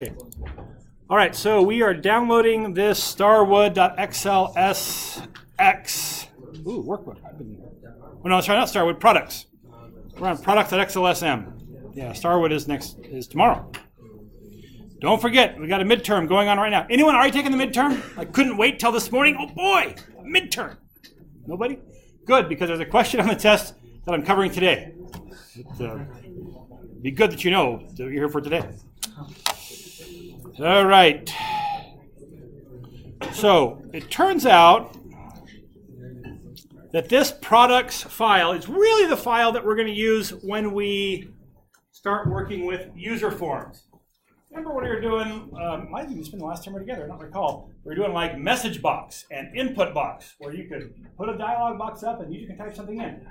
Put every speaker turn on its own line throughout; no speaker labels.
Okay. All right, so we are downloading this starwood.xlsx. Ooh, workbook. Oh no, sorry, not Starwood. Products. We're on products.xlsm. Yeah, Starwood is tomorrow. Don't forget, we got a midterm going on right now. Anyone already taken the midterm? I couldn't wait till this morning. Oh boy, midterm. Nobody? Good, because there's a question on the test that I'm covering today. It'd be good that you know that you're here for today. All right. So it turns out that this products file is really the file that we're going to use when we start working with user forms. Remember when we were doing, might have even been the last time we were together, I don't recall. We were doing like message box and input box, where you could put a dialog box up and you can type something in.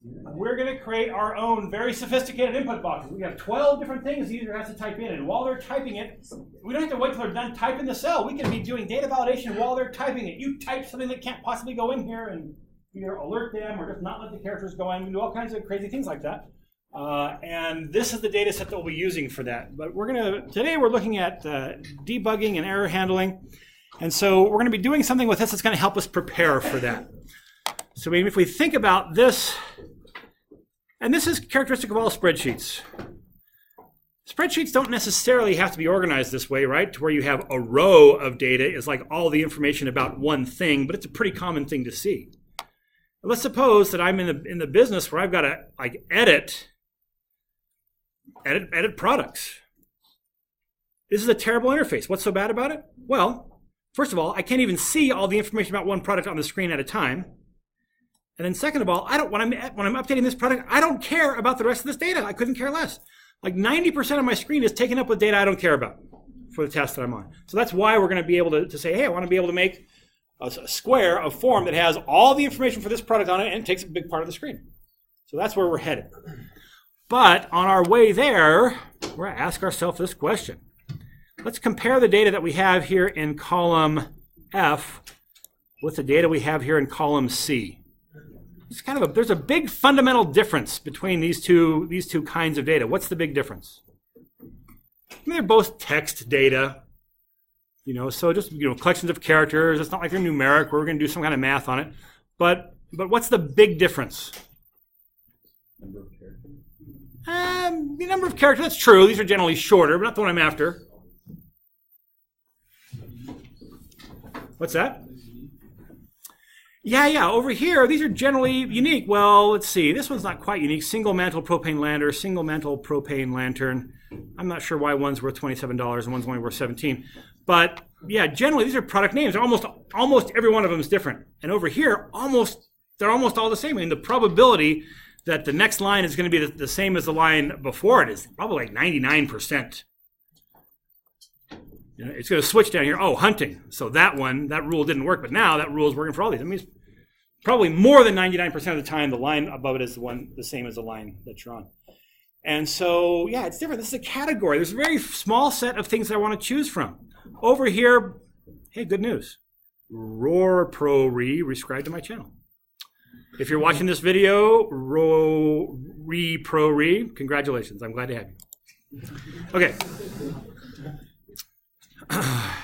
We're going to create our own very sophisticated input boxes. We have 12 different things the user has to type in, and while they're typing it, we don't have to wait till they're done typing the cell. We can be doing data validation while they're typing it. You type something that can't possibly go in here and either alert them or just not let the characters go in. We can do all kinds of crazy things like that. And this is the data set that we'll be using for that. But today we're looking at debugging and error handling. And so we're going to be doing something with this that's going to help us prepare for that. So if we think about this, and this is characteristic of all spreadsheets. Spreadsheets don't necessarily have to be organized this way, right? To where you have a row of data is like all the information about one thing, but it's a pretty common thing to see. Let's suppose that I'm in the business where I've got to like edit products. This is a terrible interface. What's so bad about it? Well, first of all, I can't even see all the information about one product on the screen at a time. And then second of all, when I'm updating this product, I don't care about the rest of this data. I couldn't care less. Like 90% of my screen is taken up with data I don't care about for the task that I'm on. So that's why we're going to be able to say, hey, I want to be able to make a square, a form that has all the information for this product on it, and it takes a big part of the screen. So that's where we're headed. But on our way there, we're going to ask ourselves this question. Let's compare the data that we have here in column F with the data we have here in column C. It's there's a big fundamental difference between these two kinds of data. What's the big difference? They're both text data, so just collections of characters. It's not like they're numeric. We're going to do some kind of math on it. But what's the big difference?
Number of characters.
The number of characters. That's true. These are generally shorter, but not the one I'm after. What's that? Yeah, over here, these are generally unique. Well, let's see. This one's not quite unique. Single mantle propane lantern, single mantle propane lantern. I'm not sure why one's worth $27 and one's only worth $17. But yeah, generally these are product names. Almost every one of them is different. And over here, they're almost all the same. I mean, the probability that the next line is going to be the same as the line before it is probably like 99%. It's going to switch down here. Oh, hunting. So that rule didn't work, but now that rule is working for all these. I mean, it's probably more than 99% of the time the line above it is the same as the line that you're on. And so, yeah, it's different. This is a category. There's a very small set of things that I want to choose from. Over here, hey, good news. Roar Pro rescribed to my channel. If you're watching this video, congratulations. I'm glad to have you. Okay.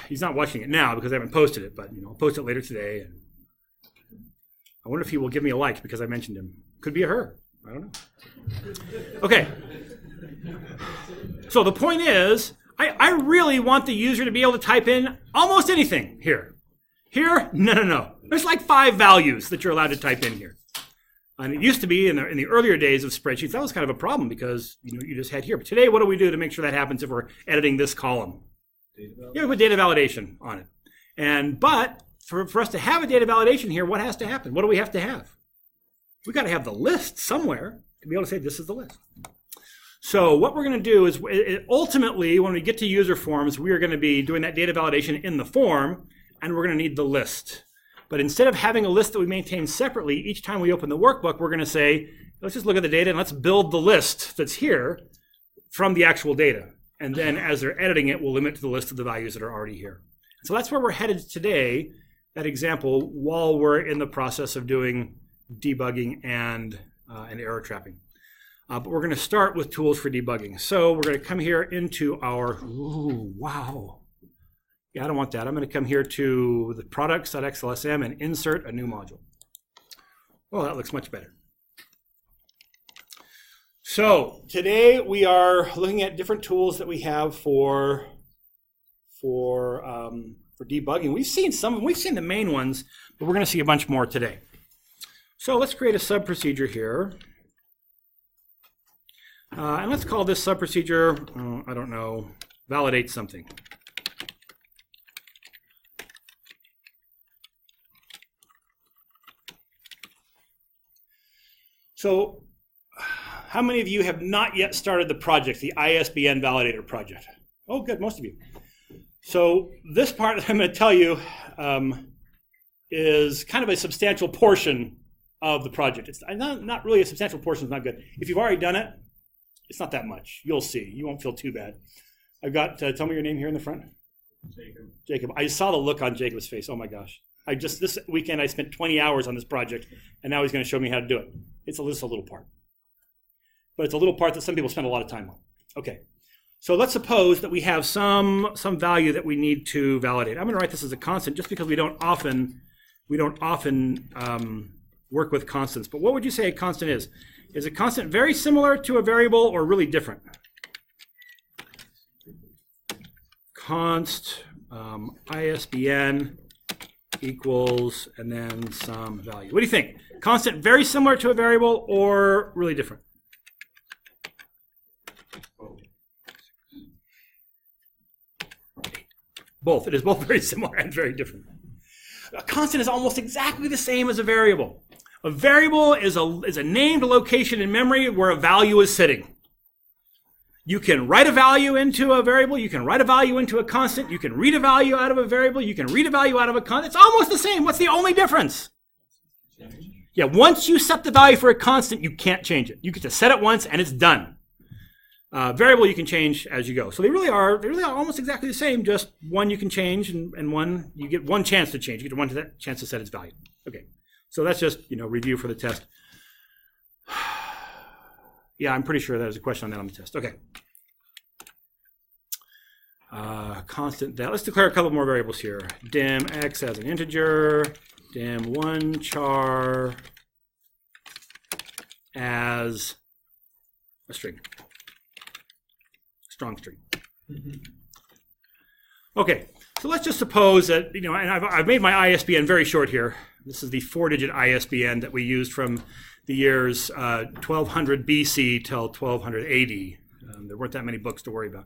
He's not watching it now because I haven't posted it, but I'll post it later today. And I wonder if he will give me a like because I mentioned him. Could be a her. I don't know. Okay. So the point is, I really want the user to be able to type in almost anything here. Here, no. There's like 5 values that you're allowed to type in here. And it used to be in the earlier days of spreadsheets, that was kind of a problem because you just had here. But today, what do we do to make sure that happens if we're editing this column? Yeah, we put data validation on it. But for us to have a data validation here, what has to happen? What do we have to have? We've got to have the list somewhere to be able to say this is the list. So what we're going to do is ultimately, when we get to user forms, we are going to be doing that data validation in the form, and we're going to need the list. But instead of having a list that we maintain separately, each time we open the workbook, we're going to say, let's just look at the data and let's build the list that's here from the actual data. And then as they're editing it, we'll limit to the list of the values that are already here. So that's where we're headed today, that example, while we're in the process of doing debugging and error trapping. But we're going to start with tools for debugging. So we're going to come here into our, ooh, wow. Yeah, I don't want that. I'm going to come here to the products.xlsm and insert a new module. Oh, that looks much better. So today we are looking at different tools that we have for debugging. We've seen some of them. We've seen the main ones, but we're going to see a bunch more today. So let's create a sub-procedure here. And let's call this sub-procedure, I don't know, validate something. So how many of you have not yet started the project, the ISBN validator project? Oh, good, most of you. So this part that I'm going to tell you is kind of a substantial portion of the project. It's not really a substantial portion, it's not good. If you've already done it, it's not that much. You'll see. You won't feel too bad. I've got, tell me your name here in the front.
Jacob.
Jacob. I saw the look on Jacob's face. Oh my gosh. This weekend I spent 20 hours on this project, and now he's going to show me how to do it. It's a little part. But it's a little part that some people spend a lot of time on. Okay. So let's suppose that we have some value that we need to validate. I'm going to write this as a constant just because we don't often work with constants. But what would you say a constant is? Is a constant very similar to a variable or really different? Const ISBN equals and then some value. What do you think? Constant very similar to a variable or really different? Both. It is both very similar and very different. A constant is almost exactly the same as a variable. A variable is a named location in memory where a value is sitting. You can write a value into a variable. You can write a value into a constant. You can read a value out of a variable. You can read a value out of a constant. It's almost the same. What's the only difference? Yeah, once you set the value for a constant, you can't change it. You get to set it once and it's done. Variable you can change as you go. So they really are almost exactly the same, just one you can change and one you get one chance to change. You get one chance to set its value. Okay. So that's just, review for the test. Yeah, I'm pretty sure there's a question on that on the test. Okay. Constant that. Let's declare a couple more variables here. Dim x as an integer, dim 1 char as a string. Strong string. Okay, so let's just suppose that, and I've made my ISBN very short here. This is the 4-digit ISBN that we used from the years 1200 BC till 1200 AD. There weren't that many books to worry about.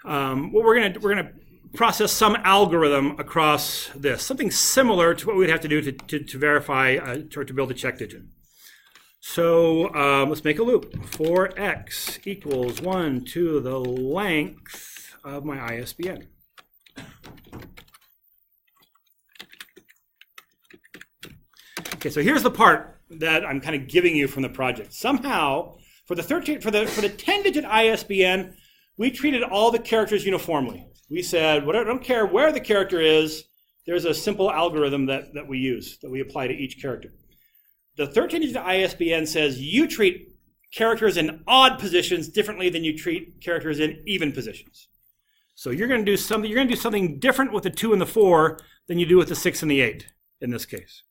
What we're gonna process some algorithm across this, something similar to what we'd have to do to verify or to build a check digit. So let's make a loop. For x equals 1 to the length of my ISBN. Okay, so here's the part that I'm kind of giving you from the project. Somehow, for the 10-digit ISBN, we treated all the characters uniformly. We said, I don't care where the character is, there's a simple algorithm that we use, that we apply to each character. The 13-digit ISBN says you treat characters in odd positions differently than you treat characters in even positions. So you're going to do something different with the 2 and the 4 than you do with the 6 and the 8 in this case.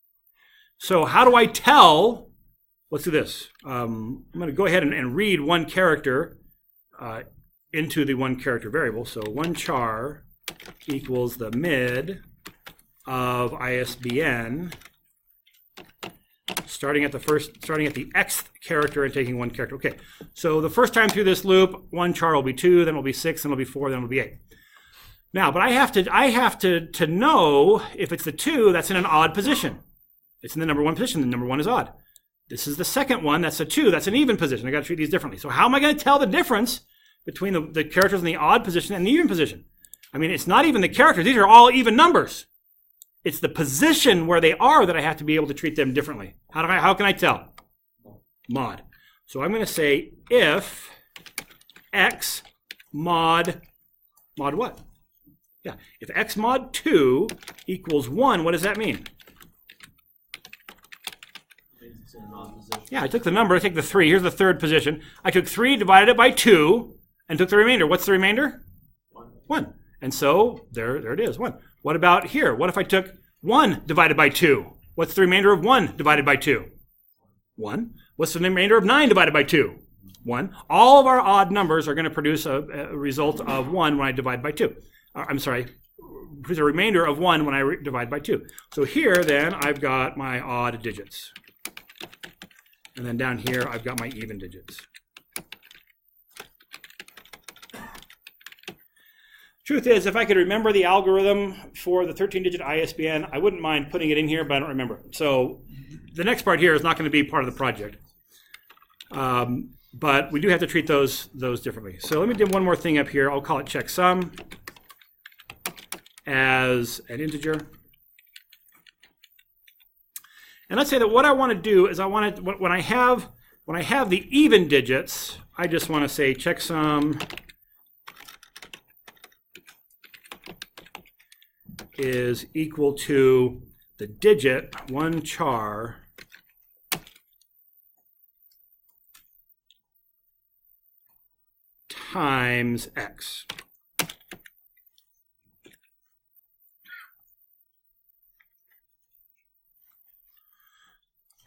So how do I tell? Let's do this. I'm going to go ahead and read one character into the one character variable. So 1 char equals the mid of ISBN, starting at the xth character and taking one character. Okay, so the first time through this loop, 1 char will be 2, then it'll be 6, then it'll be 4, then it'll be 8. Now, but I have to know if it's the 2 that's in an odd position. It's in the number 1 position. The number 1 is odd. This is the second one. That's a 2. That's an even position. I got to treat these differently. So how am I going to tell the difference between the characters in the odd position and the even position? I mean, it's not even the characters. These are all even numbers. It's the position where they are that I have to be able to treat them differently. How can I tell? Mod. So I'm going to say if x mod what? Yeah. If x mod 2 equals 1, what does that mean?
in an odd position.
Yeah, I took the number, I take the 3. Here's the third position. I took 3, divided it by 2, and took the remainder. What's the remainder? 1. And so there it is, 1. What about here? What if I took 1 divided by 2? What's the remainder of 1 divided by 2? 1. What's the remainder of 9 divided by 2? 1. All of our odd numbers are going to produce a result of 1 when I divide by 2. Produce a remainder of 1 when I divide by 2. So here, then, I've got my odd digits. And then down here, I've got my even digits. Truth is, if I could remember the algorithm for the 13-digit ISBN, I wouldn't mind putting it in here, but I don't remember it. So the next part here is not going to be part of the project. But we do have to treat those differently. So let me do one more thing up here. I'll call it checksum as an integer. And let's say that what I want to do is when I have the even digits, I just want to say checksum is equal to the digit 1 char times x.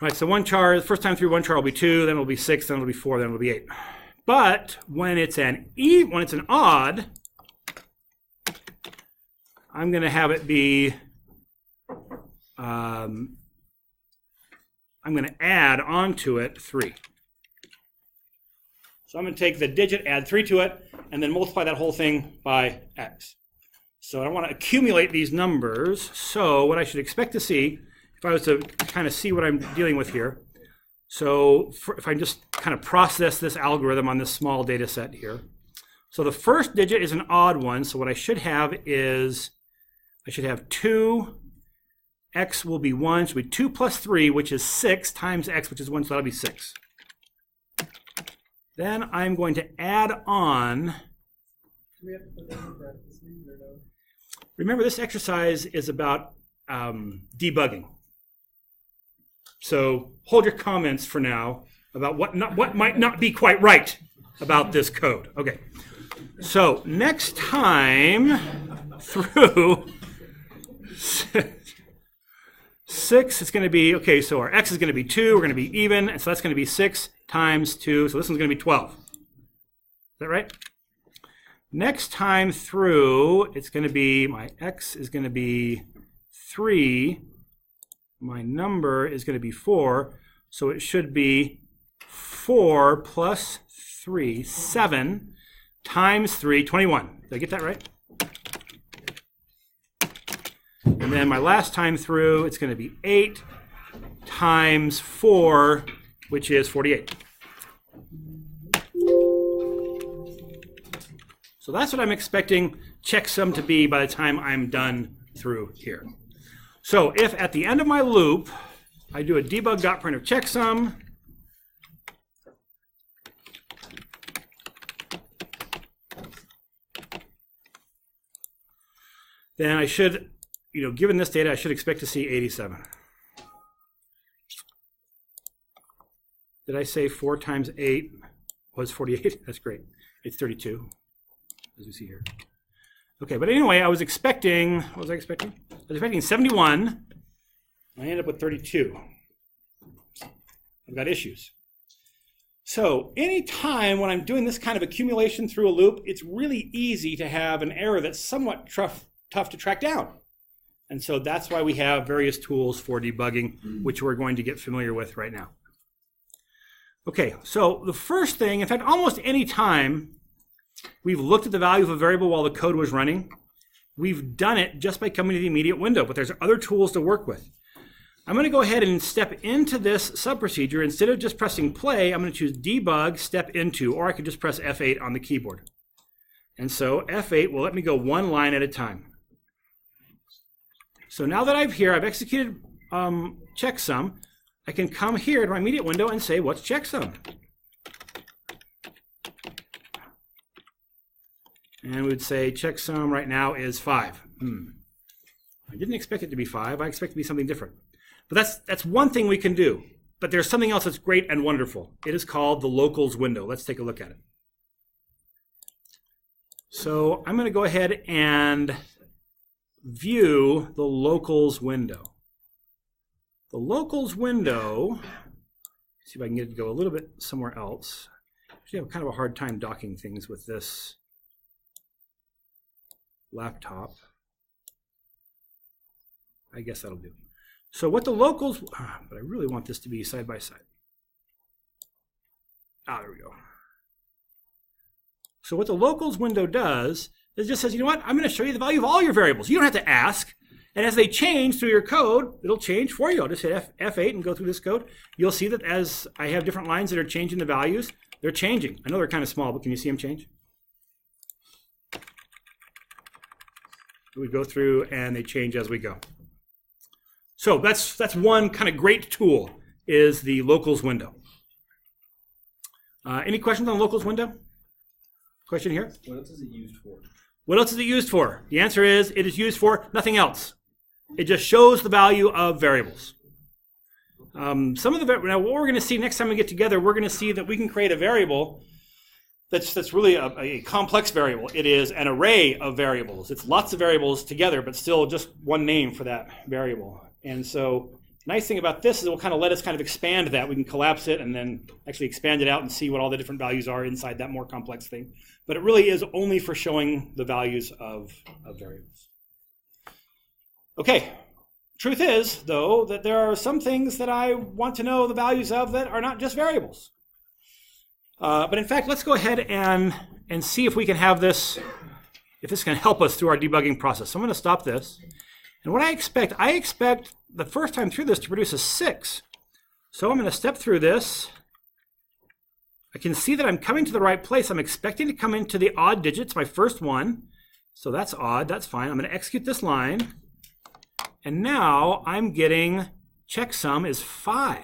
Right, so 1 char, the first time through 1 char will be 2, then it'll be 6, then it'll be 4, then it'll be 8. But when it's an odd, I'm going to have it be, I'm going to add onto it 3. So I'm going to take the digit, add 3 to it, and then multiply that whole thing by x. So I want to accumulate these numbers. So what I should expect to see, if I was to kind of see what I'm dealing with here, so if I just kind of process this algorithm on this small data set here. So the first digit is an odd one. So what I should have is, I should have 2, x will be 1, so it'll be 2 plus 3, which is 6, times x, which is 1, so that'll be 6. Then I'm going to add on. Do we have to put that in parentheses or no? Remember, this exercise is about debugging. So hold your comments for now about what might not be quite right about this code. Okay. So next time through 6, it's going to be, okay, so our x is going to be 2, we're going to be even, and so that's going to be 6 times 2, so this one's going to be 12. Is that right? Next time through, it's going to be, my x is going to be 3, my number is going to be 4, so it should be 4 plus 3, 7, times 3, 21. Did I get that right? And then my last time through, it's going to be 8 times 4, which is 48. So that's what I'm expecting checksum to be by the time I'm done through here. So if at the end of my loop, I do a debug.print of checksum, then I should, given this data, I should expect to see 87. Did I say 4 times 8 was 48? That's great. It's 32, as you see here. Okay, but anyway, I was expecting, what was I expecting? I was expecting 71. I ended up with 32. I've got issues. So anytime when I'm doing this kind of accumulation through a loop, it's really easy to have an error that's somewhat tough to track down. And so that's why we have various tools for debugging, which we're going to get familiar with right now. Okay, so the first thing, in fact, almost any time we've looked at the value of a variable while the code was running, we've done it just by coming to the immediate window, but there's other tools to work with. I'm going to go ahead and step into this sub-procedure. Instead of just pressing play, I'm going to choose debug, step into, or I could just press F8 on the keyboard. And so F8 will let me go one line at a time. So now that I've executed checksum, I can come here to my immediate window and say, what's checksum? And we would say checksum right now is 5. I didn't expect it to be 5. I expect it to be something different. But that's one thing we can do. But there's something else that's great and wonderful. It is called the locals window. Let's take a look at it. So I'm going to go ahead and view the locals window. The locals window, see if I can get it to go a little bit somewhere else. Actually, I have kind of a hard time docking things with this laptop. I guess that'll do. So what the locals, but I really want this to be side by side. There we go. So what the locals window does is it just says, you know what, I'm going to show you the value of all your variables. You don't have to ask. And as they change through your code, it'll change for you. I'll just hit F8 and go through this code. You'll see that as I have different lines that are changing the values, they're changing. I know they're kind of small, but can you see them change? We go through and they change as we go. So that's one kind of great tool, is the locals window. Any questions on the locals window? Question here?
What else is it used for?
What else is it used for? The answer is it is used for nothing else. It just shows the value of variables. Now what we're going to see next time we get together, we're going to see that we can create a variable that's really a complex variable. It is an array of variables. It's lots of variables together, but still just one name for that variable. And so nice thing about this is it will kind of let us kind of expand that. We can collapse it and then actually expand it out and see what all the different values are inside that more complex thing. But it really is only for showing the values of variables. Okay, truth is, though, that there are some things that I want to know the values of that are not just variables. But in fact, let's go ahead and see if we can have this, if this can help us through our debugging process. So I'm going to stop this. And what I expect the first time through this to produce a 6. So I'm going to step through this. I can see that I'm coming to the right place. I'm expecting to come into the odd digits, my first one. So that's odd, that's fine. I'm going to execute this line. And now I'm getting checksum is 5. I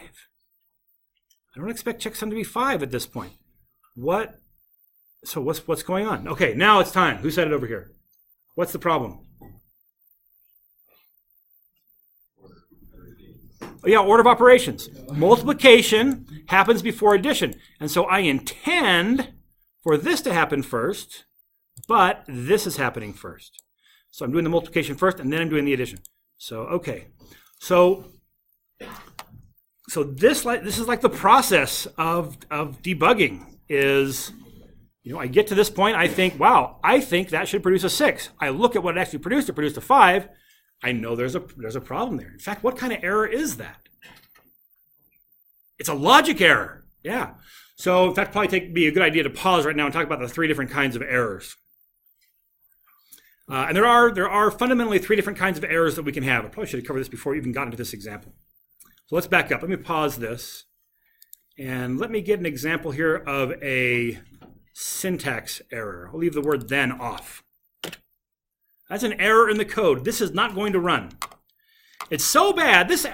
don't expect checksum to be 5 at this point. So what's going on? Okay, now it's time. Who said it over here? What's the problem? Yeah, order of operations. Multiplication happens before addition. And so I intend for this to happen first, but this is happening first. So I'm doing the multiplication first, and then I'm doing the addition. So, okay. So this is like the process of debugging is, I get to this point, I think, wow, I think that should produce a 6. I look at what it actually produced. It produced a 5. I know there's a problem there. In fact, what kind of error is that? It's a logic error. Yeah. So in fact, probably be a good idea to pause right now and talk about the 3 different kinds of errors. And there are fundamentally 3 different kinds of errors that we can have. I probably should have covered this before we even got into this example. So let's back up. Let me pause this. And let me get an example here of a syntax error. I'll leave the word then off. That's an error in the code. This is not going to run. It's so bad. This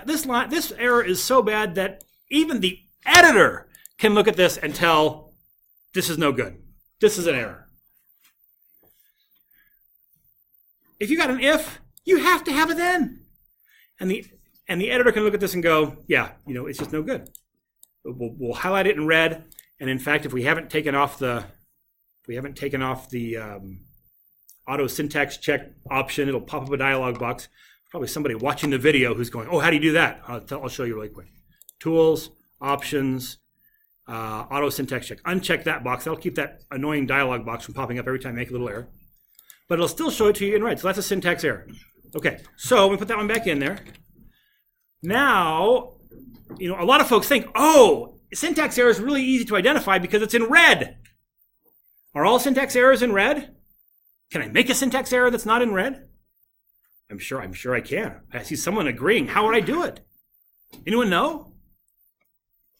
error is so bad that even the editor can look at this and tell this is no good. This is an error. If you got an if, you have to have a then. And the editor can look at this and go, yeah, it's just no good. We'll highlight it in red. And in fact, if we haven't taken off the auto syntax check option, it'll pop up a dialog box. Probably somebody watching the video who's going, oh, how do you do that? I'll show you really quick. Tools, options, auto syntax check. Uncheck that box. That'll keep that annoying dialog box from popping up every time you make a little error. But it'll still show it to you in red. So that's a syntax error. Okay, so we put that one back in there. Now, a lot of folks think, oh, syntax error is really easy to identify because it's in red. Are all syntax errors in red? Can I make a syntax error that's not in red? I'm sure I can. I see someone agreeing. How would I do it? Anyone know?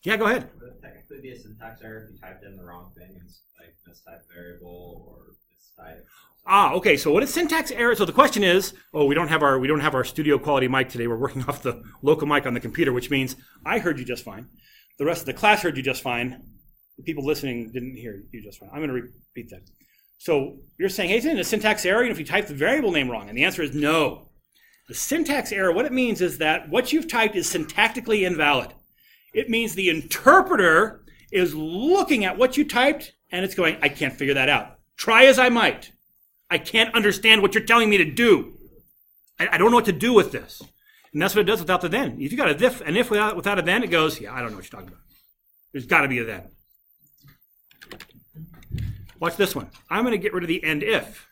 Yeah, go ahead.
Would it technically be a syntax error if you typed in the wrong thing? It's like mistyped variable or mistyped.
Okay. So what is syntax error? So the question is, we don't have our studio quality mic today. We're working off the local mic on the computer, which means I heard you just fine. The rest of the class heard you just fine. The people listening didn't hear you just fine. I'm going to repeat that. So you're saying, hey, isn't it a syntax error if you type the variable name wrong? And the answer is no. The syntax error, what it means is that what you've typed is syntactically invalid. It means the interpreter is looking at what you typed, and it's going, I can't figure that out. Try as I might. I can't understand what you're telling me to do. I don't know what to do with this. And that's what it does without the then. If you got an if without a then, it goes, yeah, I don't know what you're talking about. There's got to be a then. Watch this one. I'm going to get rid of the end if.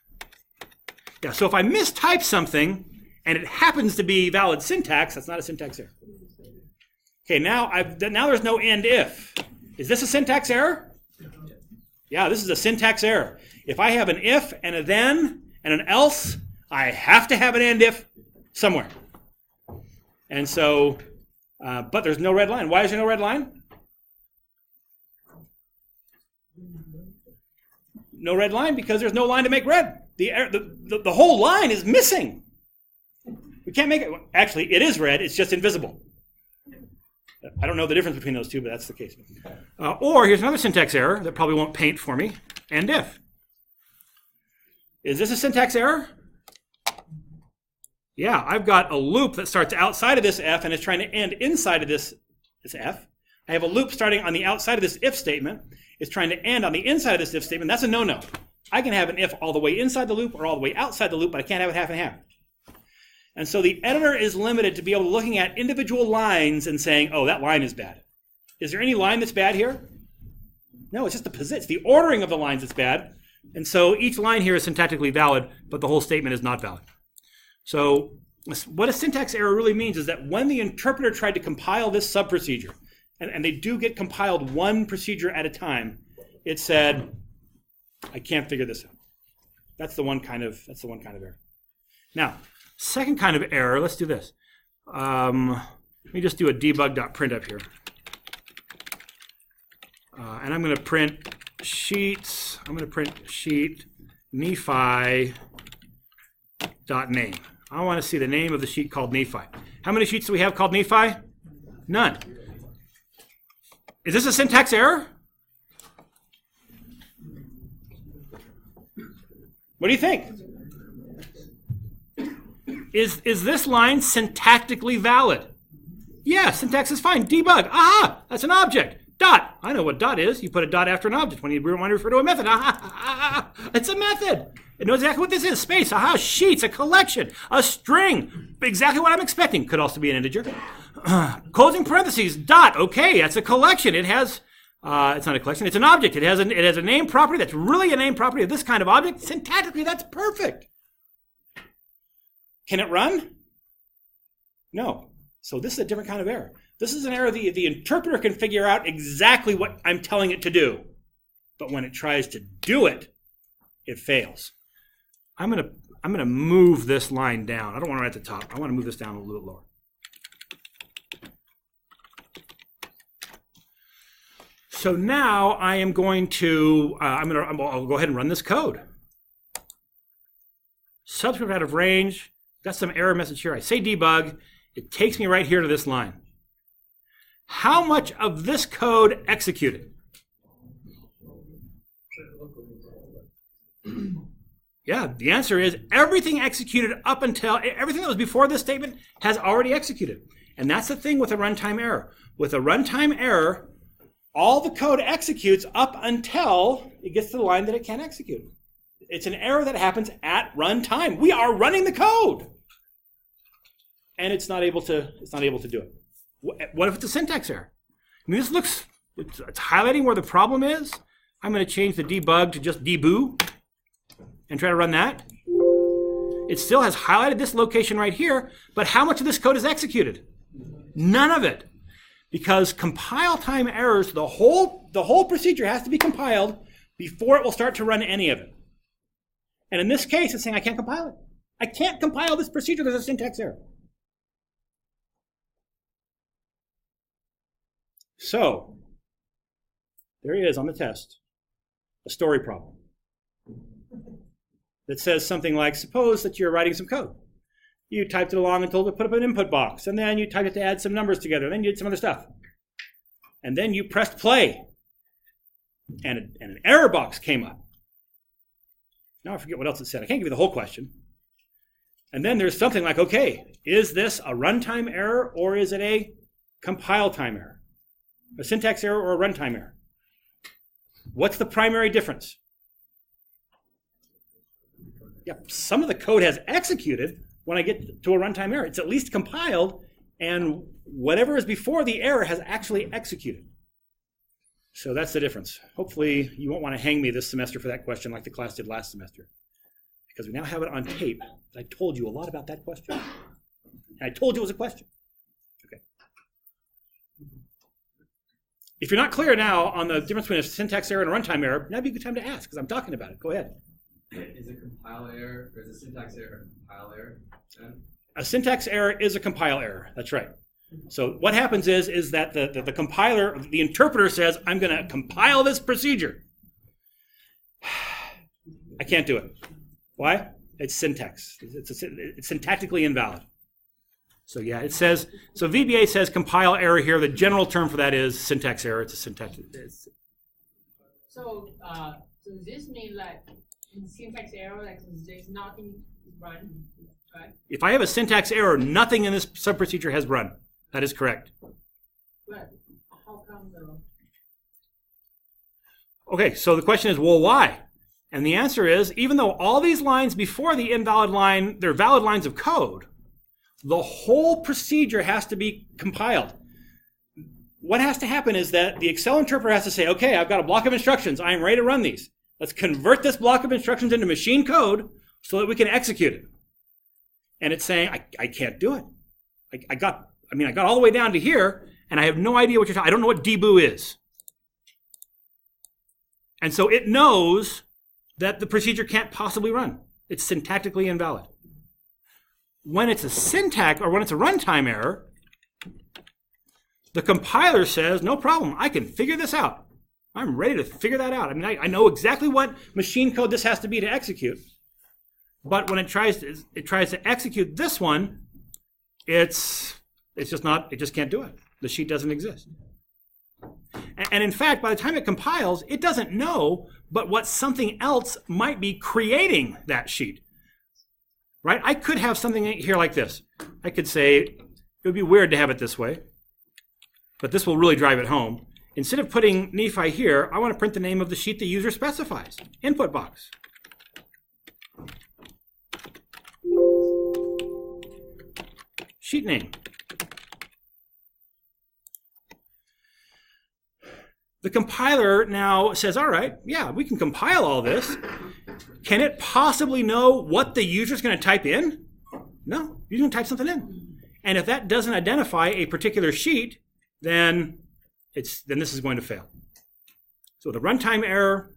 Yeah, so if I mistype something and it happens to be valid syntax, that's not a syntax error. Okay, now there's no end if. Is this a syntax error? Yeah, this is a syntax error. If I have an if and a then and an else, I have to have an end if somewhere. And so, but there's no red line. Why is there no red line? No red line because there's no line to make red. The whole line is missing. We can't make it. Actually, it is red. It's just invisible. I don't know the difference between those two, but that's the case. Or here's another syntax error that probably won't paint for me. And if. Is this a syntax error? Yeah, I've got a loop that starts outside of this f and is trying to end inside of this f. I have a loop starting on the outside of this if statement. It's trying to end on the inside of this if statement. That's a no-no. I can have an if all the way inside the loop or all the way outside the loop, but I can't have it half and half. And so the editor is limited to be able to looking at individual lines and saying, oh, that line is bad. Is there any line that's bad here? No, it's just the position. It's the ordering of the lines that's bad. And so each line here is syntactically valid, but the whole statement is not valid. So what a syntax error really means is that when the interpreter tried to compile this sub-procedure, and they do get compiled one procedure at a time, it said, I can't figure this out. That's the one kind of error. Now, second kind of error, let's do this. Let me just do a debug.print up here. And I'm going to print sheets. I'm going to print sheet Nephi.name. I want to see the name of the sheet called Nephi. How many sheets do we have called Nephi? None. Is this a syntax error? What do you think? Is this line syntactically valid? Yeah, syntax is fine. Debug. Aha! That's an object. Dot. I know what dot is. You put a dot after an object when you want to refer to a method. Aha! It's a method. It knows exactly what this is. Space. Aha! Sheets. A collection. A string. Exactly what I'm expecting. Could also be an integer. Closing parentheses. Dot. Okay, that's a collection. It has. It's not a collection. It's an object. It has a name property that's really a name property of this kind of object. Syntactically, that's perfect. Can it run? No. So this is a different kind of error. This is an error the interpreter can figure out exactly what I'm telling it to do. But when it tries to do it, it fails. I'm gonna move this line down. I don't want to write at the top. I want to move this down a little bit lower. So now I am going to I'll go ahead and run this code. Subscript out of range. Got some error message here. I say debug. It takes me right here to this line. How much of this code executed? Yeah, the answer is everything executed up until, everything that was before this statement has already executed. And that's the thing with a runtime error. With a runtime error, all the code executes up until it gets to the line that it can't execute. It's an error that happens at runtime. We are running the code. And it's not able to do it. What if it's a syntax error? I mean, this looks, it's highlighting where the problem is. I'm going to change the debug to just deboo and try to run that. It still has highlighted this location right here, but how much of this code is executed? None of it. Because compile time errors, the whole procedure has to be compiled before it will start to run any of it. And in this case, it's saying I can't compile it. I can't compile this procedure. There's a syntax error. So, there he is on the test, a story problem that says something like, suppose that you're writing some code. You typed it along and told it to put up an input box, and then you typed it to add some numbers together, and then you did some other stuff. And then you pressed play, and an error box came up. Now I forget what else it said. I can't give you the whole question. And then there's something like, okay, is this a runtime error or is it a compile time error? A syntax error or a runtime error? What's the primary difference? Yep, some of the code has executed when I get to a runtime error. It's at least compiled, and whatever is before the error has actually executed. So that's the difference. Hopefully you won't want to hang me this semester for that question like the class did last semester, because we now have it on tape. I told you a lot about that question. And I told you it was a question. Okay. If you're not clear now on the difference between a syntax error and a runtime error, that'd be a good time to ask, because I'm talking about it. Go ahead.
Is a compile error, or is a syntax error a compile error? Then?
A syntax error is a compile error. That's right. So what happens is that the compiler, the interpreter says, I'm going to compile this procedure. I can't do it. Why? It's syntax. It's syntactically invalid. So yeah, it says, so VBA says compile error here. The general term for that is syntax error. It's a syntax.
So this means like in syntax error, like there's nothing run, right?
If I have a syntax error, nothing in this subprocedure has run. That is correct.
But how come though?
Okay, so the question is, well, why? And the answer is, even though all these lines before the invalid line, they're valid lines of code, the whole procedure has to be compiled. What has to happen is that the Excel interpreter has to say, okay, I've got a block of instructions. I am ready to run these. Let's convert this block of instructions into machine code so that we can execute it. And it's saying, I can't do it. I got all the way down to here, and I have no idea what you're talking about. I don't know what debug is. And so it knows that the procedure can't possibly run. It's syntactically invalid. When it's a syntax, or when it's a runtime error, the compiler says, no problem, I can figure this out. I'm ready to figure that out. I mean, I know exactly what machine code this has to be to execute. But when it tries to execute this one, it just can't do it. The sheet doesn't exist. And in fact, by the time it compiles, it doesn't know but what something else might be creating that sheet. Right? I could have something here like this. I could say, it would be weird to have it this way, but this will really drive it home. Instead of putting Nephi here, I want to print the name of the sheet the user specifies. Input box. Sheet name. The compiler now says, all right, yeah, we can compile all this. Can it possibly know what the user's going to type in? No, you're going to type something in. And if that doesn't identify a particular sheet, then this is going to fail. So the runtime error,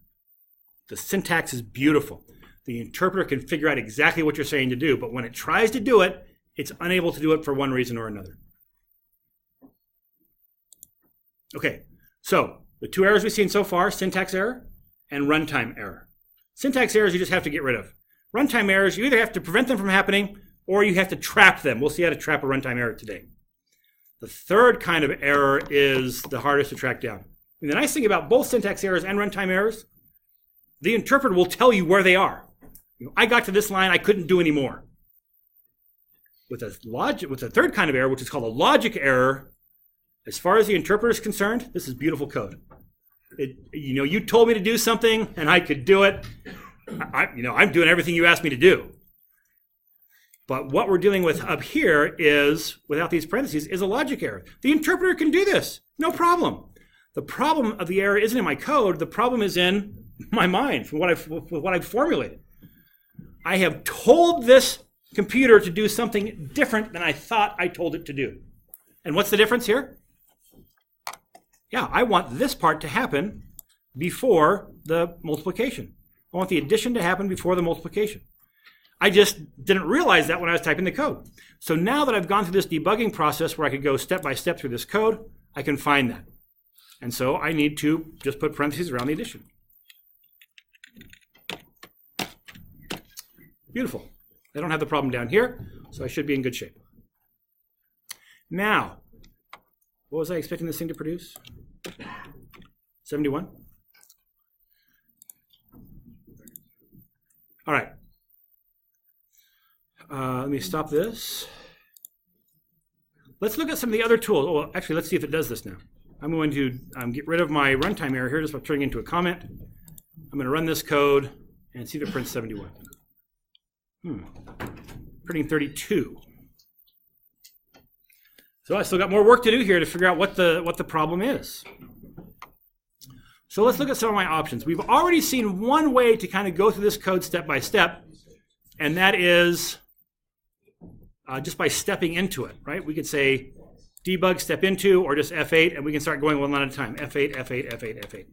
the syntax is beautiful. The interpreter can figure out exactly what you're saying to do, but when it tries to do it, it's unable to do it for one reason or another. Okay, so the two errors we've seen so far, syntax error and runtime error. Syntax errors you just have to get rid of. Runtime errors, you either have to prevent them from happening or you have to trap them. We'll see how to trap a runtime error today. The third kind of error is the hardest to track down. And the nice thing about both syntax errors and runtime errors, the interpreter will tell you where they are. I got to this line, I couldn't do any more. With a third kind of error, which is called a logic error, as far as the interpreter is concerned, this is beautiful code. You told me to do something, and I could do it. I'm doing everything you asked me to do. But what we're dealing with up here is, without these parentheses, is a logic error. The interpreter can do this, no problem. The problem of the error isn't in my code. The problem is in my mind, from what I've formulated. I have told this computer to do something different than I thought I told it to do. And what's the difference here? Yeah, I want this part to happen before the multiplication. I want the addition to happen before the multiplication. I just didn't realize that when I was typing the code. So now that I've gone through this debugging process where I could go step by step through this code, I can find that. And so I need to just put parentheses around the addition. Beautiful. I don't have the problem down here, so I should be in good shape. Now, what was I expecting this thing to produce? 71? All right. Let me stop this. Let's look at some of the other tools. Oh, well, actually, let's see if it does this now. I'm going to get rid of my runtime error here just by turning it into a comment. I'm going to run this code and see if it prints 71. Printing 32. So I still got more work to do here to figure out what the problem is. So let's look at some of my options. We've already seen one way to kind of go through this code step by step, and that is just by stepping into it, right? We could say debug step into or just F8, and we can start going one line at a time. F8, F8, F8, F8.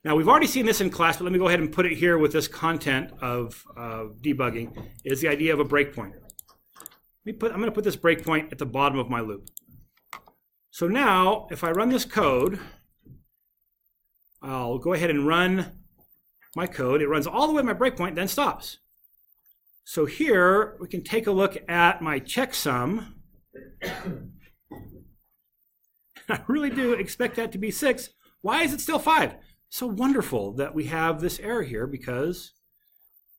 Now, we've already seen this in class, but let me go ahead and put it here with this content of debugging, is the idea of a breakpoint. I'm going to put this breakpoint at the bottom of my loop. So now, if I run this code, I'll go ahead and run my code. It runs all the way to my breakpoint, then stops. So here, we can take a look at my checksum. I really do expect that to be 6. Why is it still 5? So wonderful that we have this error here because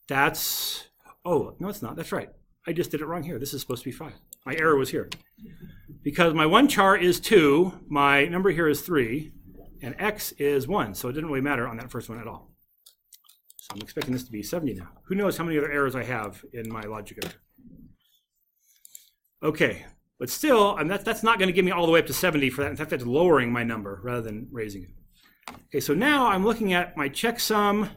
that's, oh, no, it's not. That's right. I just did it wrong here. This is supposed to be 5. My error was here. Because my one char is 2, my number here is 3, and x is 1. So it didn't really matter on that first one at all. So I'm expecting this to be 70 now. Who knows how many other errors I have in my logic editor? Okay, but still, that's not going to get me all the way up to 70 for that. In fact, that's lowering my number rather than raising it. Okay, so now I'm looking at my checksum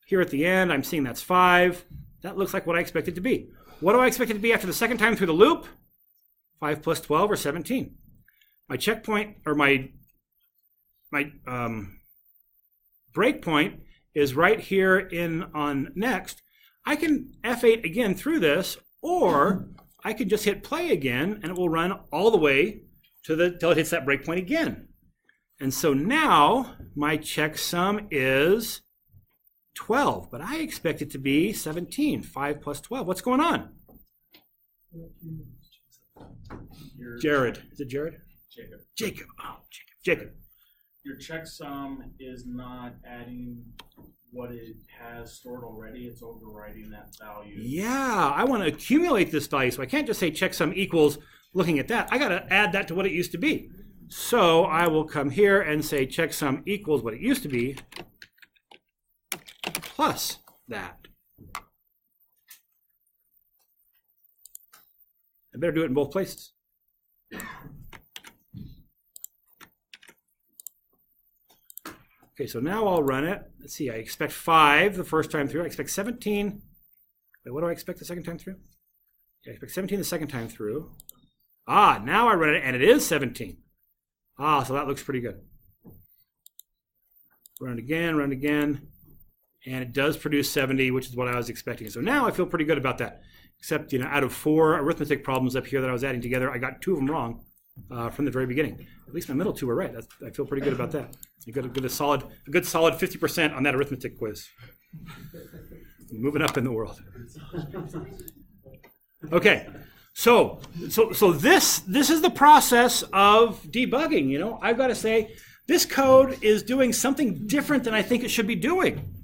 here at the end. I'm seeing that's 5. That looks like what I expect it to be. What do I expect it to be after the second time through the loop? 5 plus 12 or 17. My checkpoint or my breakpoint is right here on next. I can F8 again through this, or I can just hit play again and it will run all the way till it hits that breakpoint again. And so now my checksum is 12, but I expect it to be 17. 5 plus 12. What's going on? Jared. Is it Jared?
Jacob.
Jacob. Oh, Jacob.
Your checksum is not adding what it has stored already. It's overwriting that value.
Yeah, I want to accumulate this value, so I can't just say checksum equals looking at that. I got to add that to what it used to be. So I will come here and say checksum equals what it used to be plus that. I better do it in both places. Okay, so now I'll run it. Let's see, I expect 5 the first time through. I expect 17. Wait, what do I expect the second time through? Yeah, I expect 17 the second time through. Ah, now I run it, and it is 17. Ah, so that looks pretty good. Run it again, and it does produce 70, which is what I was expecting. So now I feel pretty good about that. Except, out of 4 arithmetic problems up here that I was adding together, I got 2 of them wrong from the very beginning. At least my middle 2 were right. I feel pretty good about that. I got a good solid 50% on that arithmetic quiz. Moving up in the world. Okay, so this is the process of debugging. I've got to say this code is doing something different than I think it should be doing.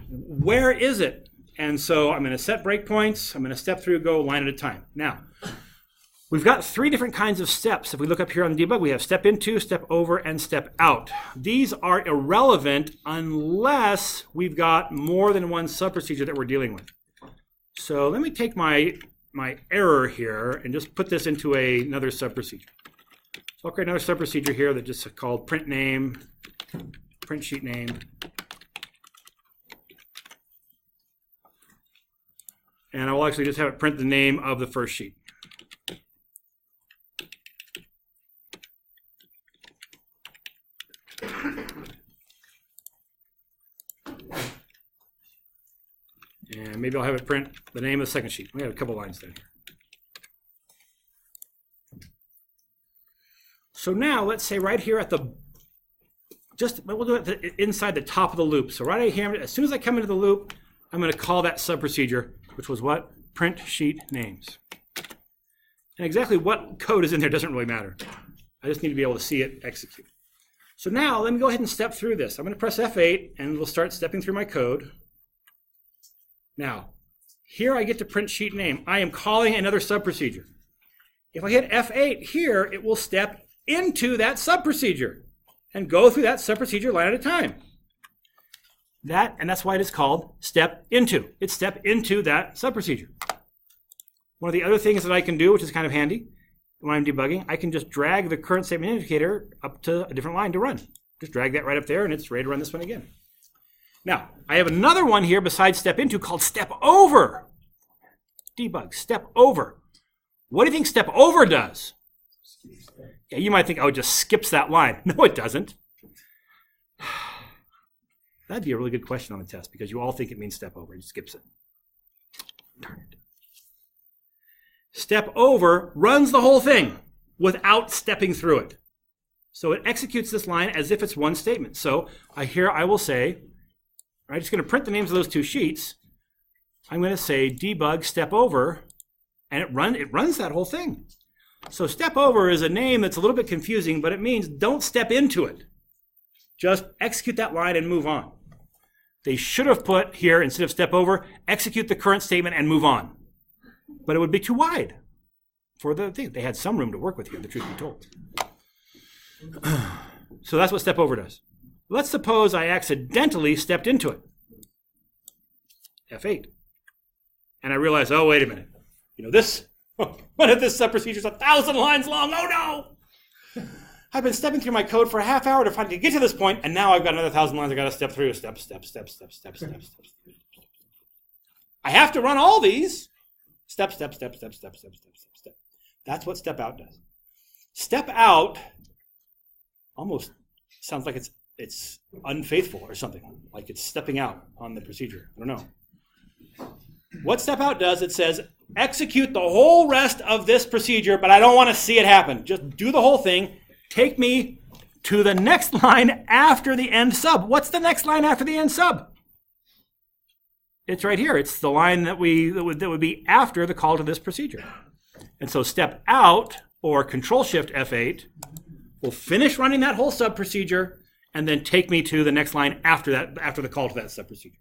Where is it? And so I'm going to set breakpoints. I'm going to step through, go line at a time. Now, we've got 3 different kinds of steps. If we look up here on the debug, we have step into, step over, and step out. These are irrelevant unless we've got more than one subprocedure that we're dealing with. So let me take my error here and just put this into another subprocedure. So I'll create another subprocedure here that just called print name, print sheet name. And I will actually just have it print the name of the first sheet. And maybe I'll have it print the name of the second sheet. We have a couple lines there. So now let's say right here at we'll do it inside the top of the loop. So right here, as soon as I come into the loop, I'm going to call that subprocedure, which was what? Print sheet names. And exactly what code is in there doesn't really matter. I just need to be able to see it execute. So now let me go ahead and step through this. I'm going to press F8 and we'll start stepping through my code. Now, here I get to print sheet name. I am calling another subprocedure. If I hit F8 here, it will step into that subprocedure. and go through that sub-procedure line at a time. And that's why it is called step into. It's step into that sub-procedure. One of the other things that I can do, which is kind of handy when I'm debugging, I can just drag the current statement indicator up to a different line to run. Just drag that right up there, and it's ready to run this one again. Now, I have another one here besides step into called step over. Debug, step over. What do you think step over does? Yeah, you might think, oh, it just skips that line. No, it doesn't. That'd be a really good question on the test because you all think it means step over. It skips it. Darn it. Step over runs the whole thing without stepping through it. So it executes this line as if it's one statement. So here I will say, I'm just going to print the names of those two sheets. I'm going to say debug step over, and it runs that whole thing. So step over is a name that's a little bit confusing, but it means don't step into it. Just execute that line and move on. They should have put here, instead of step over, execute the current statement and move on. But it would be too wide for the thing. They had some room to work with here, the truth be told. So that's what step over does. Let's suppose I accidentally stepped into it. F8. And I realize, oh, wait a minute. One of this sub-procedure is 1,000 lines long. Oh, no! I've been stepping through my code for a half hour to finally get to this point, and now I've got another 1,000 lines I've got to step through. Step. I have to run all these. Step. That's what step out does. Step out almost sounds like it's unfaithful or something, like it's stepping out on the procedure. I don't know. What step out does, it says, execute the whole rest of this procedure, but I don't want to see it happen. Just do the whole thing. Take me to the next line after the end sub. What's the next line after the end sub? It's right here. It's the line that would be after the call to this procedure. And so step out, or Control-Shift F8, will finish running that whole sub procedure and then take me to the next line after the call to that sub procedure.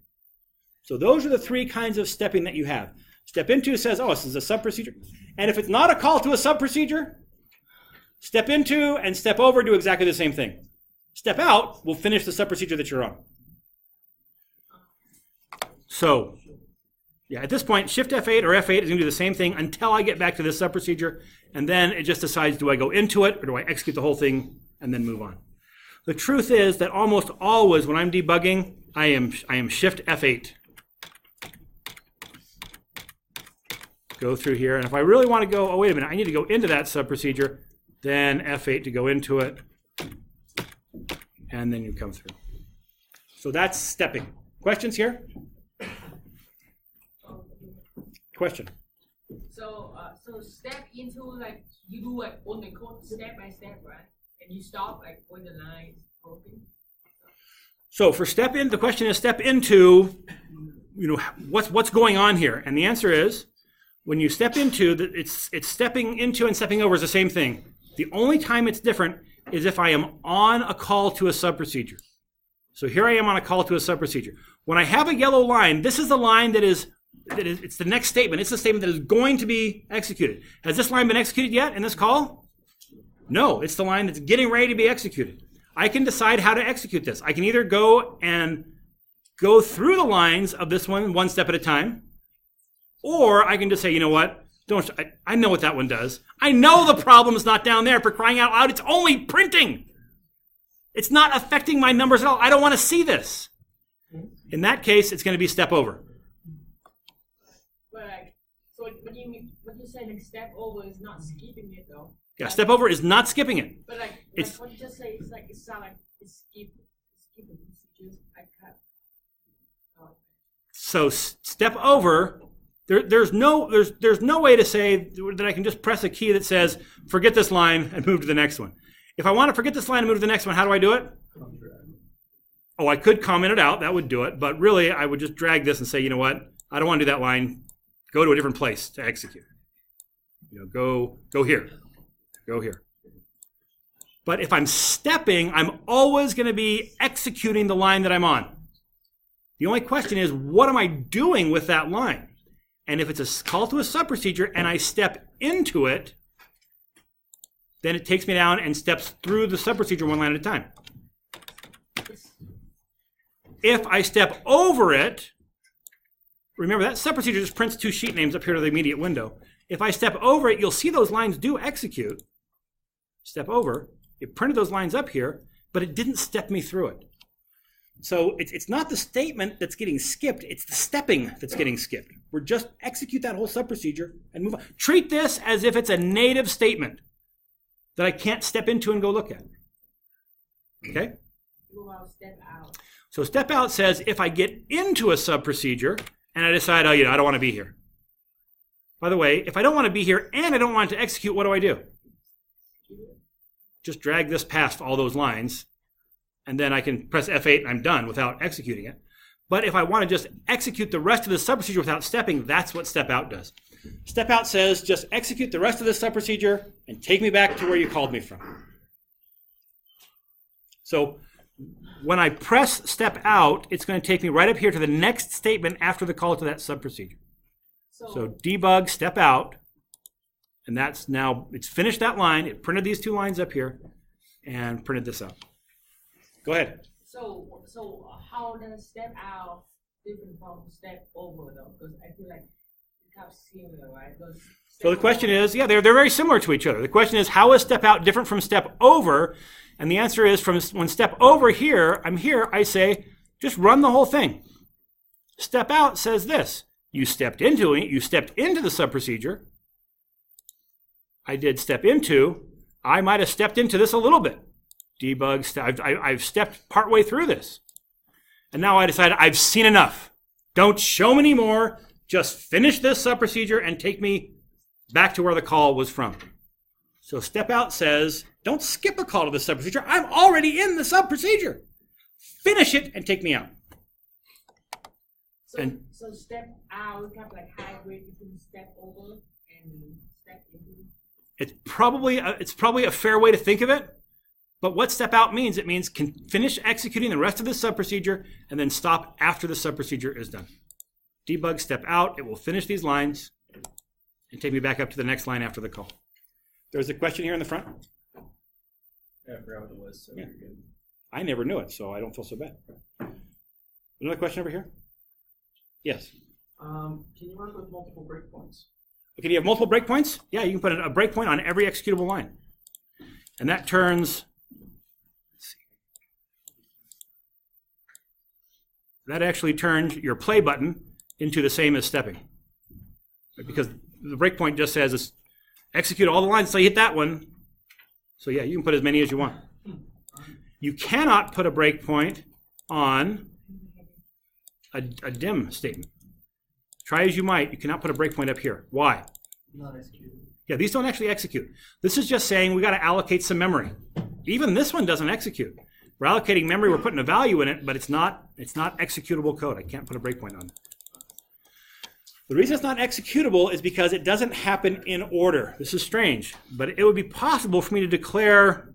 So those are the three kinds of stepping that you have. Step into says, oh, this is a sub procedure. And if it's not a call to a sub procedure, step into and step over do exactly the same thing. Step out will finish the sub procedure that you're on. So, yeah, at this point, Shift F8 or F8 is going to do the same thing until I get back to this sub procedure, and then it just decides, do I go into it or do I execute the whole thing and then move on? The truth is that almost always when I'm debugging, I am Shift F8. Go through here, and if I really want to go, oh, wait a minute, I need to go into that sub procedure, then F8 to go into it, and then you come through. So that's stepping. Questions here? Question.
So step into, like, you do like on the code step by step, right? And you stop like when the line is broken.
So for step in, the question is step into, what's going on here? And the answer is, when you step into, it's stepping into and stepping over is the same thing. The only time it's different is if I am on a call to a sub procedure. So here I am on a call to a sub procedure. When I have a yellow line, this is the line it's the next statement. It's the statement that is going to be executed. Has this line been executed yet in this call? No, it's the line that's getting ready to be executed. I can decide how to execute this. I can either go through the lines of this one step at a time, or I can just say, you know what? I know what that one does. I know the problem is not down there, for crying out loud. It's only printing. It's not affecting my numbers at all. I don't want to see this. In that case, it's going to be step over.
But so what you say, like step over is not skipping it though.
Yeah, step over is not skipping it.
But like what you just say, it's like it's not like it's skipping procedures.
So step over. There's no way to say that I can just press a key that says forget this line and move to the next one. If I want to forget this line and move to the next one, how do I do it? Oh, I could comment it out. That would do it. But really, I would just drag this and say, you know what? I don't want to do that line. Go to a different place to execute. Go here. Go here. But if I'm stepping, I'm always going to be executing the line that I'm on. The only question is, what am I doing with that line? And if it's a call to a sub procedure and I step into it, then it takes me down and steps through the sub procedure one line at a time. if I step over it, remember that subprocedure just prints 2 sheet names up here to the immediate window. If I step over it, you'll see those lines do execute. Step over, it printed those lines up here, but it didn't step me through it. So it's not the statement that's getting skipped, it's the stepping that's getting skipped. We're just execute that whole subprocedure and move on. Treat this as if it's a native statement that I can't step into and go look at. Okay?
Step out.
So step out says if I get into a subprocedure and I decide, I don't want to be here. By the way, if I don't want to be here and I don't want it to execute, what do I do? Just drag this past all those lines, and then I can press F8 and I'm done without executing it. But if I want to just execute the rest of the subprocedure without stepping, that's what step out does. Step out says just execute the rest of the subprocedure and take me back to where you called me from. So when I press step out, it's going to take me right up here to the next statement after the call to that subprocedure. So debug step out, and that's now, it's finished that line, it printed these 2 lines up here, and printed this out. Go ahead.
So how does step out different from step over though? Because I feel like it's kind of similar, right?
So the question is, yeah, they're very similar to each other. The question is, how is step out different from step over? And the answer is, from when step over here, I'm here, I say, just run the whole thing. Step out says this. You stepped into it, you stepped into the subprocedure. I did step into, I might have stepped into this a little bit. Debug step, I've stepped partway through this. And now I decide I've seen enough. Don't show me anymore, just finish this subprocedure and take me back to where the call was from. So step out says, don't skip a call to the subprocedure, I'm already in the subprocedure. Finish it and take me out.
So step out, kind of like hybrid between step over and step into.
It's probably a fair way to think of it, but what step out means, it means can finish executing the rest of the subprocedure and then stop after the subprocedure is done. Debug step out, it will finish these lines and take me back up to the next line after the call. There's a question here in the front.
Yeah, I forgot what it was, so
Yeah.
you're good.
I never knew it, so I don't feel so bad. Another question over here? Yes.
Can you work with multiple breakpoints?
Okay, do you have multiple breakpoints? Yeah, you can put a breakpoint on every executable line. And that turns, that actually turns your play button into the same as stepping. Because the breakpoint just says it's execute all the lines until you hit that one. So yeah, you can put as many as you want. You cannot put a breakpoint on a dim statement. Try as you might, you cannot put a breakpoint up here. Why?
Not executed.
Yeah, these don't actually execute. This is just saying we got to allocate some memory. Even this one doesn't execute. We're allocating memory, we're putting a value in it, but it's not executable code. I can't put a breakpoint on it. The reason it's not executable is because it doesn't happen in order. This is strange, but it would be possible for me to declare,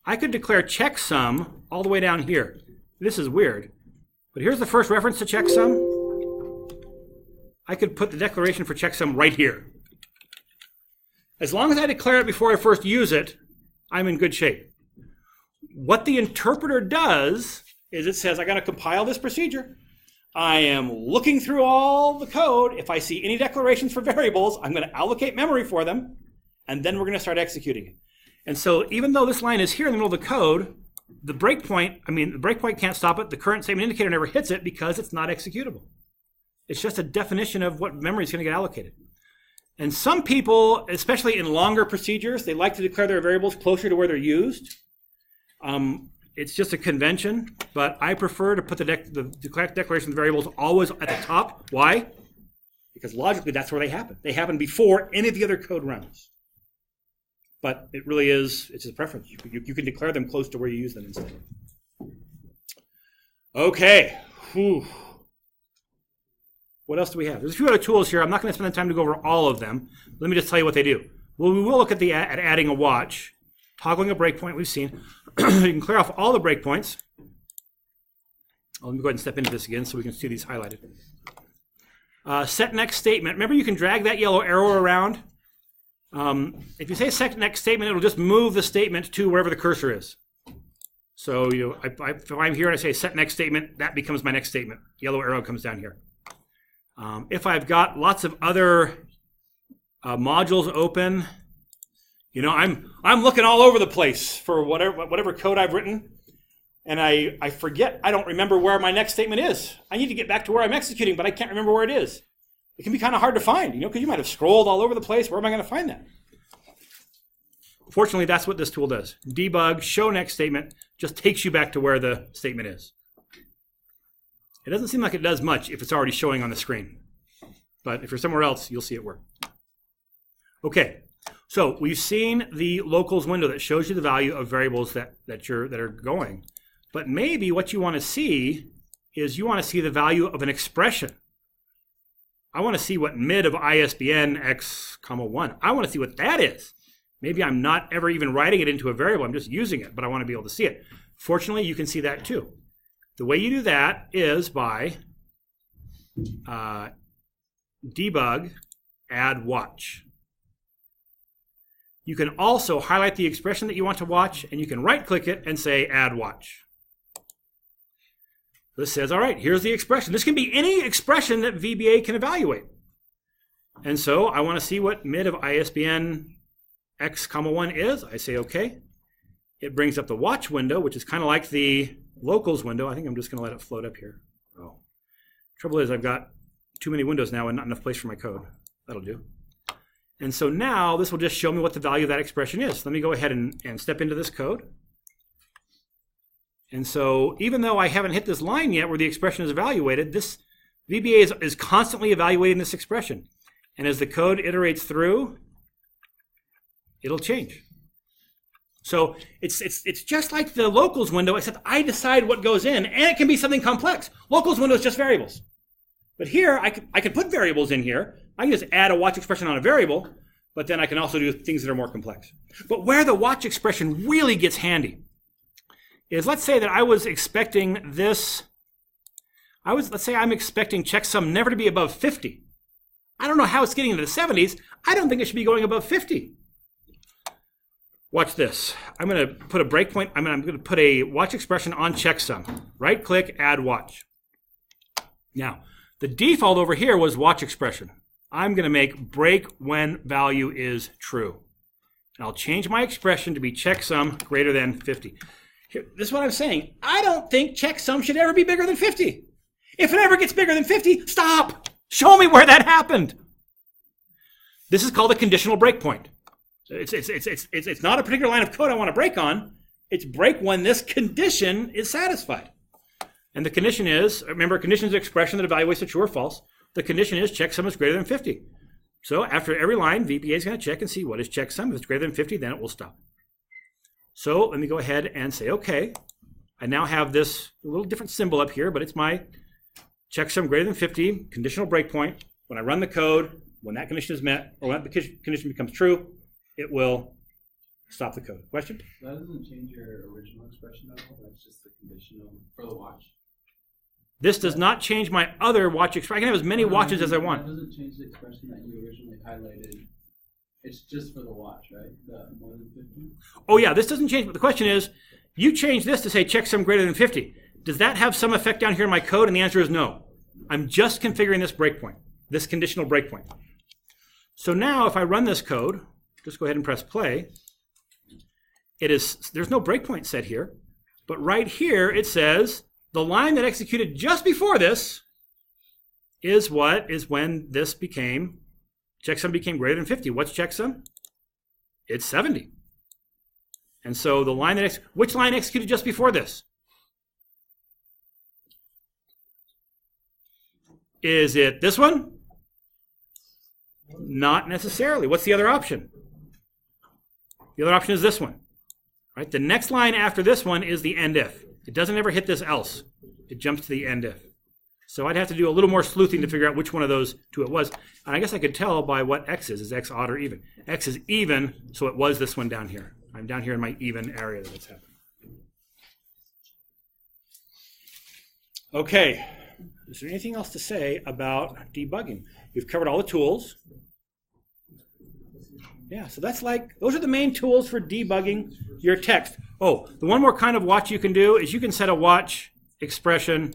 I could declare checksum all the way down here. This is weird, but here's the first reference to checksum. I could put the declaration for checksum right here. As long as I declare it before I first use it, I'm in good shape. What the interpreter does is it says, I got to compile this procedure. I am looking through all the code. If I see any declarations for variables, I'm going to allocate memory for them, and then we're going to start executing it. And so even though this line is here in the middle of the code, the breakpoint can't stop it. The current statement indicator never hits it because it's not executable. It's just a definition of what memory is going to get allocated. And some people, especially in longer procedures, they like to declare their variables closer to where they're used. It's just a convention, but I prefer to put the declaration of the variables always at the top. Why? Because logically, that's where they happen. They happen before any of the other code runs. But it really is, it's a preference. You can declare them close to where you use them instead. Okay. Whew. What else do we have? There's a few other tools here. I'm not going to spend the time to go over all of them. Let me just tell you what they do. Well, we will look at adding a watch, toggling a breakpoint we've seen. You can clear off all the breakpoints. Let me go ahead and step into this again so we can see these highlighted. Set next statement. Remember, you can drag that yellow arrow around. If you say set next statement, it'll just move the statement to wherever the cursor is. So if I'm here and I say set next statement, that becomes my next statement. Yellow arrow comes down here. If I've got lots of other modules open, I'm looking all over the place for whatever code I've written, and I forget. I don't remember where my next statement is. I need to get back to where I'm executing, but I can't remember where it is. It can be kind of hard to find, because you might have scrolled all over the place. Where am I going to find that? Fortunately, that's what this tool does. Debug, show next statement, just takes you back to where the statement is. It doesn't seem like it does much if it's already showing on the screen. But if you're somewhere else, you'll see it work. Okay, so we've seen the locals window that shows you the value of variables that are going. But maybe what you want to see is you want to see the value of an expression. I want to see what mid of ISBN x, 1. I want to see what that is. Maybe I'm not ever even writing it into a variable. I'm just using it, but I want to be able to see it. Fortunately, you can see that too. The way you do that is by Debug Ad Watch. You can also highlight the expression that you want to watch, and you can right-click it and say Add Watch. This says, all right, here's the expression. This can be any expression that VBA can evaluate. And so I want to see what mid of ISBN x, 1 is. I say OK. It brings up the watch window, which is kind of like the locals window. I think I'm just going to let it float up here. Oh. Trouble is I've got too many windows now and not enough place for my code. That'll do. And so now this will just show me what the value of that expression is. Let me go ahead and step into this code. And so even though I haven't hit this line yet where the expression is evaluated, this VBA is constantly evaluating this expression. And as the code iterates through, it'll change. So it's just like the locals window, except I decide what goes in, and it can be something complex. Locals window is just variables. But here, I can put variables in here. I can just add a watch expression on a variable, but then I can also do things that are more complex. But where the watch expression really gets handy is, let's say that I was expecting this. Let's say I'm expecting checksum never to be above 50. I don't know how it's getting into the 70s. I don't think it should be going above 50. Watch this. I'm going to put a breakpoint. I'm going to put a watch expression on checksum. Right-click, add watch. Now, the default over here was watch expression. I'm going to make break when value is true. And I'll change my expression to be checksum greater than 50. Here, this is what I'm saying. I don't think checksum should ever be bigger than 50. If it ever gets bigger than 50, stop. Show me where that happened. This is called a conditional breakpoint. It's not a particular line of code I want to break on. It's break when this condition is satisfied. And the condition is, remember, condition is an expression that evaluates a true or false. The condition is checksum is greater than 50. So after every line, VBA is going to check and see what is checksum. If it's greater than 50, then it will stop. So let me go ahead and say, OK. I now have this little different symbol up here, but it's my checksum greater than 50, conditional breakpoint. When I run the code, when that condition is met, or when that condition becomes true, it will stop the code. Question?
That doesn't change your original expression at all? That's just the conditional for the watch?
This does not change my other watch expression. I can have as many watches as I want.
It doesn't change the expression that you originally highlighted. It's just for the watch, right? The more than 50?
Oh, yeah, this doesn't change. But the question is, you change this to say checksum greater than 50. Does that have some effect down here in my code? And the answer is no. I'm just configuring this breakpoint, this conditional breakpoint. So now if I run this code, just go ahead and press play. There's no breakpoint set here, but right here it says the line that executed just before this is when this checksum became greater than 50. What's checksum? It's 70. And so the line which line executed just before this? Is it this one? Not necessarily. What's the other option? The other option is this one. Right? The next line after this one is the end if. It doesn't ever hit this else. It jumps to the end if. So I'd have to do a little more sleuthing to figure out which one of those two it was. And I guess I could tell by what x is. Is x odd or even? X is even, so it was this one down here. I'm down here in my even area that it's happening. Okay. Is there anything else to say about debugging? We've covered all the tools. Yeah, so that's like, those are the main tools for debugging your text. Oh, the one more kind of watch you can do is you can set a watch expression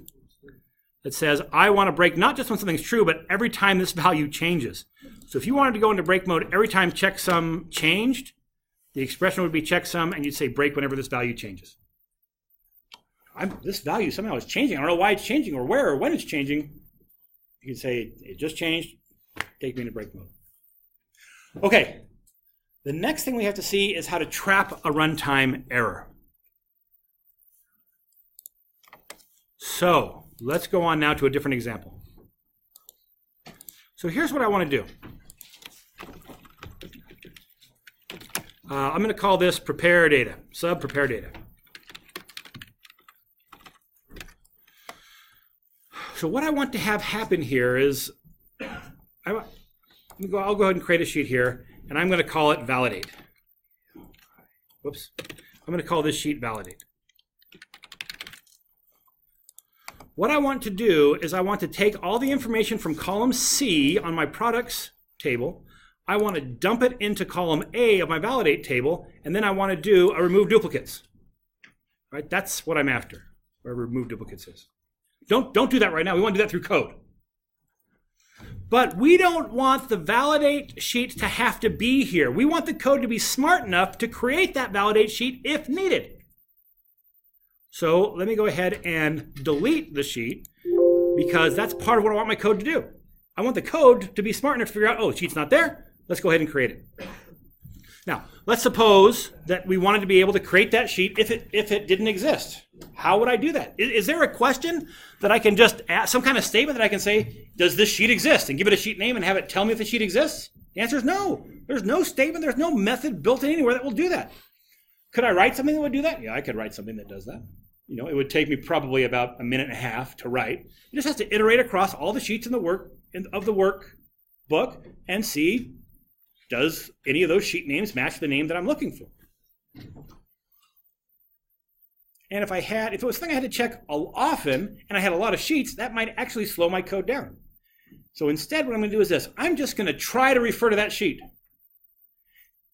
that says, I want to break not just when something's true, but every time this value changes. So if you wanted to go into break mode every time checksum changed, the expression would be checksum, and you'd say break whenever this value changes. This value somehow is changing. I don't know why it's changing or where or when it's changing. You can say it just changed, take me into break mode. Okay, the next thing we have to see is how to trap a runtime error. So let's go on now to a different example. So here's what I want to do. I'm going to call this prepare data, sub prepare data. So what I want to have happen here is, I'll go ahead and create a sheet here, and I'm going to call it validate. Whoops. I'm going to call this sheet validate. What I want to do is I want to take all the information from column C on my products table. I want to dump it into column A of my validate table, and then I want to do a remove duplicates. Right? That's what I'm after, where remove duplicates is. Don't do that right now. We want to do that through code. But we don't want the validate sheet to have to be here. We want the code to be smart enough to create that validate sheet if needed. So let me go ahead and delete the sheet, because that's part of what I want my code to do. I want the code to be smart enough to figure out, oh, the sheet's not there. Let's go ahead and create it. Now, let's suppose that we wanted to be able to create that sheet if it didn't exist. How would I do that? Is there a question that I can just add, some kind of statement that I can say, does this sheet exist? And give it a sheet name and have it tell me if the sheet exists? The answer is no. There's no statement, there's no method built in anywhere that will do that. Could I write something that would do that? Yeah, I could write something that does that. You know, it would take me probably about a minute and a half to write. It just has to iterate across all the sheets in the workbook and see, does any of those sheet names match the name that I'm looking for? And if it was something I had to check often and I had a lot of sheets, that might actually slow my code down. So instead, what I'm going to do is this. I'm just going to try to refer to that sheet.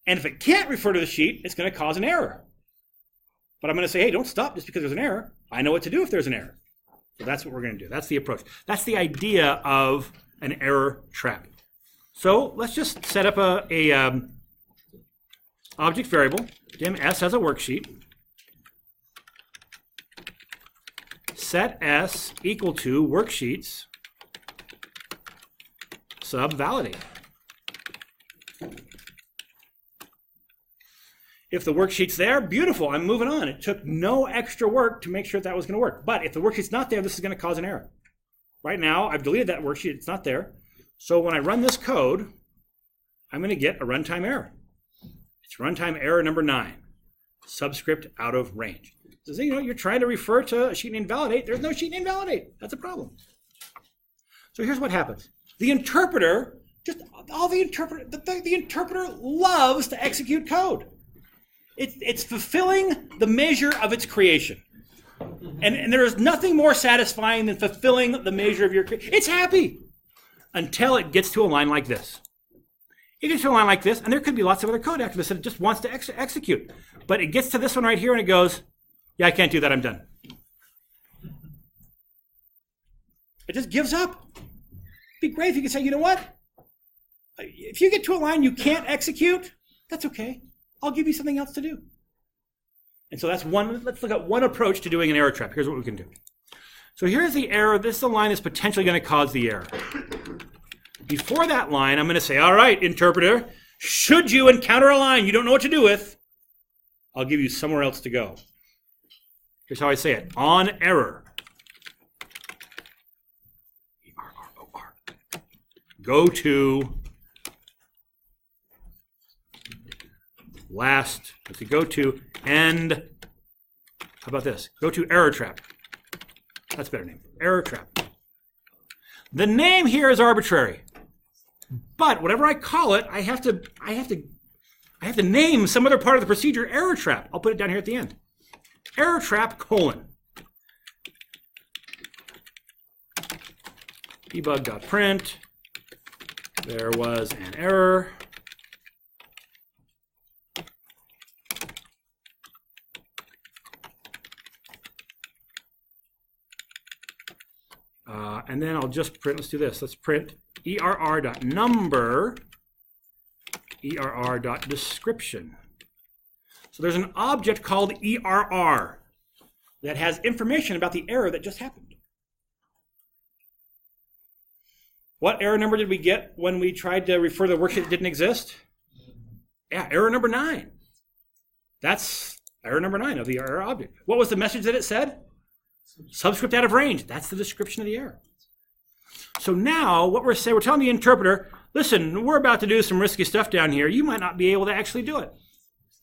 And if it can't refer to the sheet, it's going to cause an error. But I'm going to say, hey, don't stop just because there's an error. I know what to do if there's an error. So that's what we're going to do. That's the approach. That's the idea of an error trap. So let's just set up a object variable, dim s as a worksheet. Set s equal to worksheets sub validate. If the worksheet's there, beautiful, I'm moving on. It took no extra work to make sure that was going to work. But if the worksheet's not there, this is going to cause an error. Right now, I've deleted that worksheet. It's not there. So when I run this code, I'm going to get a runtime error. It's runtime error number 9, subscript out of range. So you're trying to refer to a sheet named validate. There's no sheet named validate. That's a problem. So here's what happens. The interpreter, the interpreter loves to execute code. It's fulfilling the measure of its creation. And there is nothing more satisfying than fulfilling the measure of your creation. It's happy until it gets to a line like this. It gets to a line like this, and there could be lots of other code after this that it just wants to execute. But it gets to this one right here, and it goes, yeah, I can't do that, I'm done. It just gives up. It'd be great if you could say, you know what? If you get to a line you can't execute, that's okay. I'll give you something else to do. And so that's one. Let's look at one approach to doing an error trap. Here's what we can do. So here's the error. This is the line that's potentially going to cause the error. Before that line, I'm going to say, all right, interpreter, should you encounter a line you don't know what to do with, I'll give you somewhere else to go. Here's how I say it. On error. E-R-R-O-R. Go to last. Let's see, go to end. How about this? Go to error trap. That's a better name. Error trap. The name here is arbitrary. But whatever I call it, I have to name some other part of the procedure error trap. I'll put it down here at the end. Error trap colon. Debug.print. There was an error. And then I'll just print, let's do this. Let's print err.number, err.description. So there's an object called err that has information about the error that just happened. What error number did we get when we tried to refer to the worksheet that didn't exist? Yeah, error number 9. That's error number 9 of the error object. What was the message that it said? Subscript out of range. That's the description of the error. So now what we're saying, we're telling the interpreter, listen, we're about to do some risky stuff down here. You might not be able to actually do it.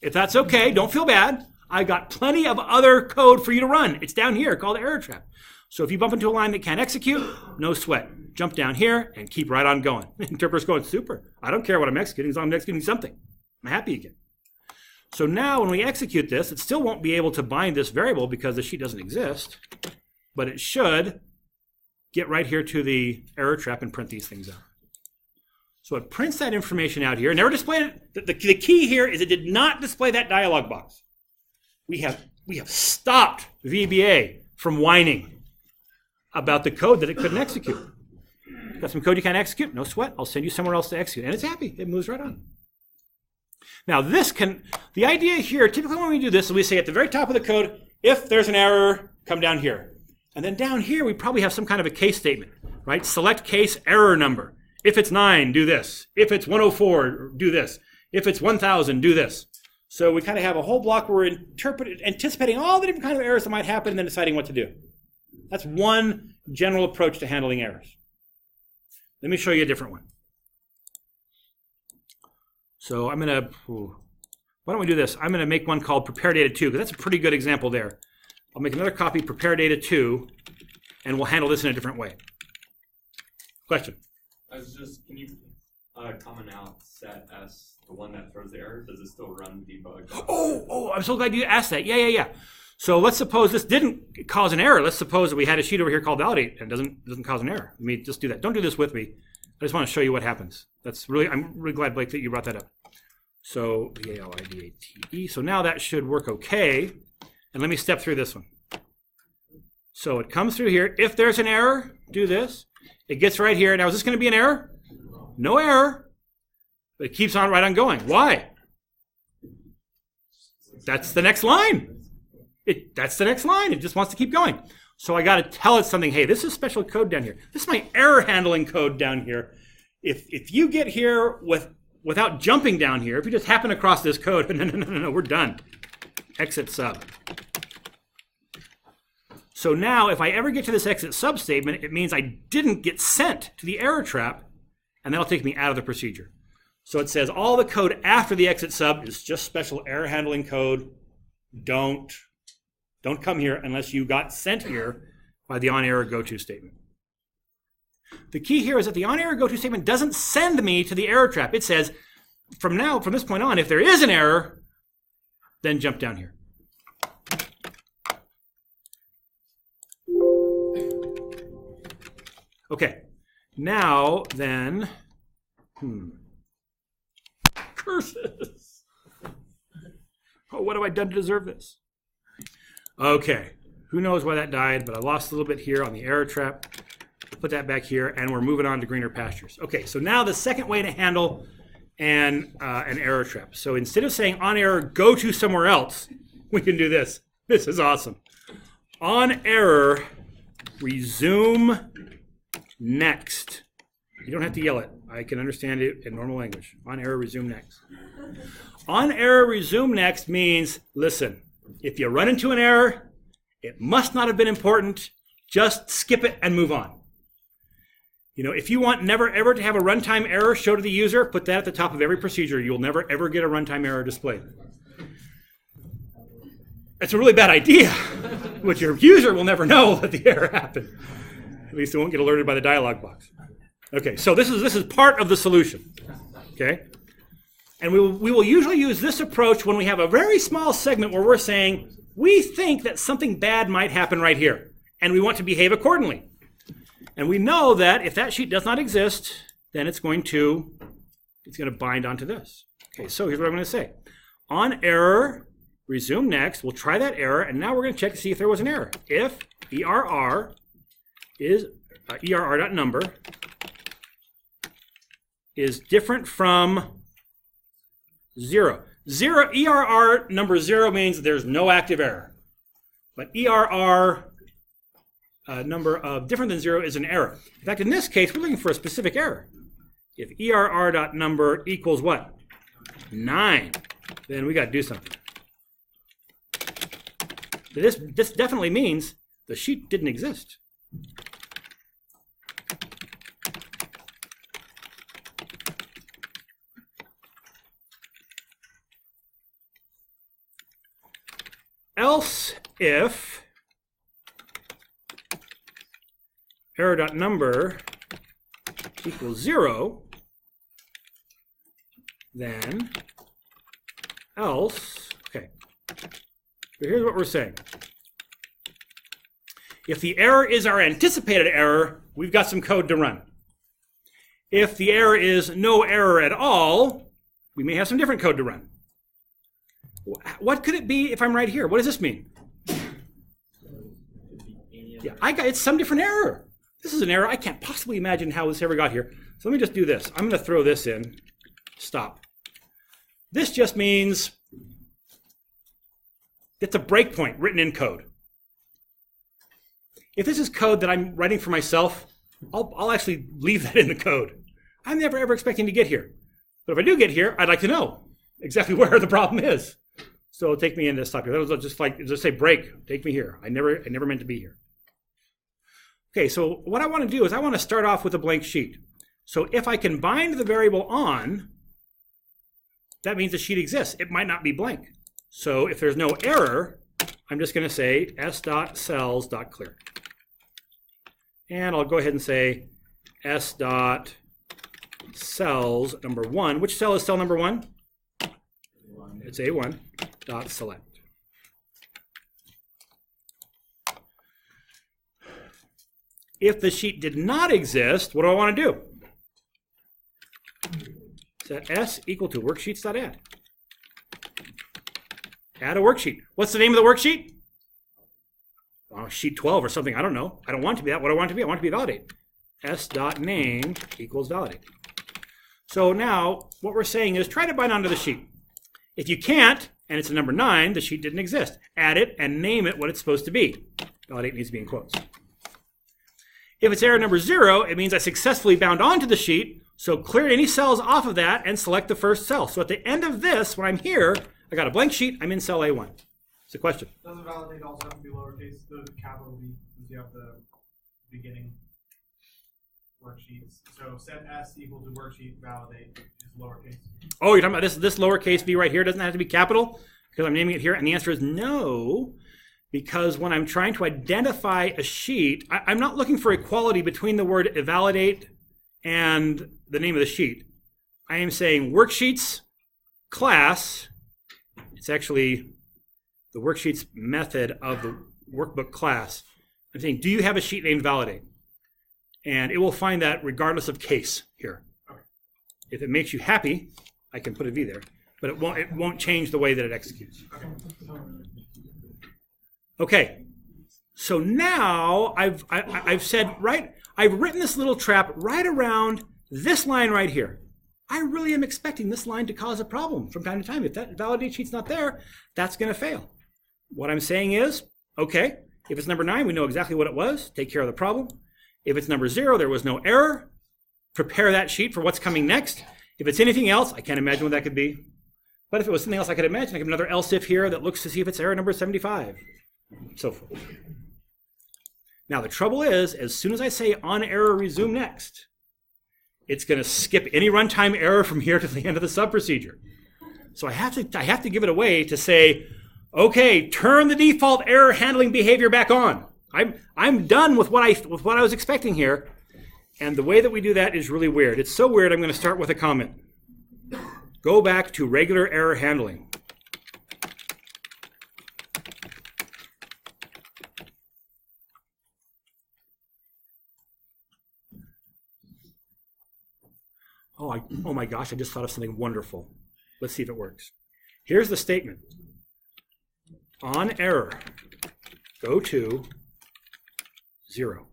If that's okay, don't feel bad. I got plenty of other code for you to run. It's down here called error trap. So if you bump into a line that can't execute, no sweat. Jump down here and keep right on going. The interpreter's going, super. I don't care what I'm executing as long as I'm executing something. I'm happy again. So now when we execute this, it still won't be able to bind this variable because the sheet doesn't exist, but it should get right here to the error trap and print these things out. So it prints that information out here. It never displayed it. The key here is it did not display that dialog box. We have stopped VBA from whining about the code that it couldn't execute. Got some code you can't execute? No sweat. I'll send you somewhere else to execute. And it's happy. It moves right on. Now the idea here, typically when we do this, is we say at the very top of the code, if there's an error, come down here. And then down here, we probably have some kind of a case statement, right? Select case error number. If it's 9, do this. If it's 104, do this. If it's 1000, do this. So we kind of have a whole block where we're anticipating all the different kind of errors that might happen and then deciding what to do. That's one general approach to handling errors. Let me show you a different one. So I'm going to, why don't we do this? I'm going to make one called prepare data 2, because that's a pretty good example there. I'll make another copy, prepare data 2, and we'll handle this in a different way. Question?
I was just, can you comment out set as the one that throws the error? Does it still run debug?
Oh, I'm so glad you asked that. Yeah. So let's suppose this didn't cause an error. Let's suppose that we had a sheet over here called validate and it doesn't cause an error. Let me just do that. Don't do this with me. I just want to show you what happens. I'm really glad, Blake, that you brought that up. So validate. So now that should work okay. And let me step through this one. So it comes through here. If there's an error, do this. It gets right here. Now, is this going to be an error? No error. But it keeps on right on going. Why? That's the next line. That's the next line. It just wants to keep going. So I got to tell it something. Hey, this is special code down here. This is my error handling code down here. If you get here without jumping down here, if you just happen across this code, no, we're done. Exit sub. So now if I ever get to this exit sub statement, it means I didn't get sent to the error trap, and that'll take me out of the procedure. So it says all the code after the exit sub is just special error handling code. Don't come here unless you got sent here by the on-error go-to statement. The key here is that the on-error go-to statement doesn't send me to the error trap. It says, from this point on, if there is an error, then jump down here. Okay, now then, curses. Oh, what have I done to deserve this? Okay, who knows why that died, but I lost a little bit here on the error trap. Put that back here, and we're moving on to greener pastures. Okay, so now the second way to handle an error trap. So instead of saying on error, go to somewhere else, we can do this. This is awesome. On error, resume next. You don't have to yell it. I can understand it in normal language. On error, resume next. On error, resume next means, listen, if you run into an error, it must not have been important. Just skip it and move on. If you want never ever to have a runtime error show to the user, put that at the top of every procedure. You'll never ever get a runtime error displayed. It's a really bad idea, but your user will never know that the error happened. At least it won't get alerted by the dialog box. Okay, so this is part of the solution. Okay, and we will usually use this approach when we have a very small segment where we're saying we think that something bad might happen right here, and we want to behave accordingly. And we know that if that sheet does not exist, then it's going to bind onto this. Okay, so here's what I'm going to say. On error, resume next. We'll try that error, and now we're going to check to see if there was an error. If err is ERR.number is different from 0. ERR number 0 means there's no active error. But ERR number of different than 0 is an error. In fact, in this case, we're looking for a specific error. If ERR.number equals what? 9, then we got to do something. This definitely means the sheet didn't exist. Else if error.number equals 0, then else, okay. So here's what we're saying. If the error is our anticipated error, we've got some code to run. If the error is no error at all, we may have some different code to run. What could it be if I'm right here? What does this mean? Yeah, it's some different error. This is an error. I can't possibly imagine how this ever got here. So let me just do this. I'm going to throw this in. Stop. This just means it's a breakpoint written in code. If this is code that I'm writing for myself, I'll actually leave that in the code. I'm never ever expecting to get here. But if I do get here, I'd like to know exactly where the problem is. So take me into this topic. That was just say break. Take me here. I never meant to be here. Okay, so what I want to do is I want to start off with a blank sheet. So if I can bind the variable on, that means the sheet exists. It might not be blank. So if there's no error, I'm just going to say s.cells.clear. And I'll go ahead and say s.cells number 1. Which cell is cell number 1? It's A1 dot select. If the sheet did not exist, what do I want to do? Set s equal to worksheets.add. Add a worksheet. What's the name of the worksheet? Sheet 12 or something. I don't know. I don't want it to be that. What do I want it to be? I want it to be validate. s.name equals validate. So now what we're saying is try to bind onto the sheet. If you can't, and it's a number 9, the sheet didn't exist. Add it and name it what it's supposed to be. Validate needs to be in quotes. If it's error number 0, it means I successfully bound onto the sheet, so clear any cells off of that and select the first cell. So at the end of this, when I'm here, I got a blank sheet, I'm in cell A1. It's a question.
Does the validate also have to be lowercase, the capital V, since you have the beginning worksheets? So set s equal to worksheet validate is lowercase.
Oh, you're talking about this lowercase v right here doesn't have to be capital? Because I'm naming it here, and the answer is no. Because when I'm trying to identify a sheet, I'm not looking for equality between the word validate and the name of the sheet. I am saying worksheets class. It's actually the worksheets method of the workbook class. I'm saying, do you have a sheet named validate? And it will find that regardless of case here. If it makes you happy, I can put a V there, but it won't change the way that it executes. Okay, so now I've said, right, I've written this little trap right around this line right here. I really am expecting this line to cause a problem from time to time. If that validate sheet's not there, that's going to fail. What I'm saying is, okay, if it's number 9, we know exactly what it was. Take care of the problem. If it's number 0, there was no error. Prepare that sheet for what's coming next. If it's anything else, I can't imagine what that could be. But if it was something else I could imagine, I could have another else if here that looks to see if it's error number 75. So forth. Now the trouble is, as soon as I say on error resume next, it's going to skip any runtime error from here to the end of the sub procedure. So I have to give it a way to say, okay, turn the default error handling behavior back on. I'm done with what I was expecting here, and the way that we do that is really weird. It's so weird. I'm going to start with a comment. Go back to regular error handling. Oh my gosh, I just thought of something wonderful. Let's see if it works. Here's the statement. On error, go to 0.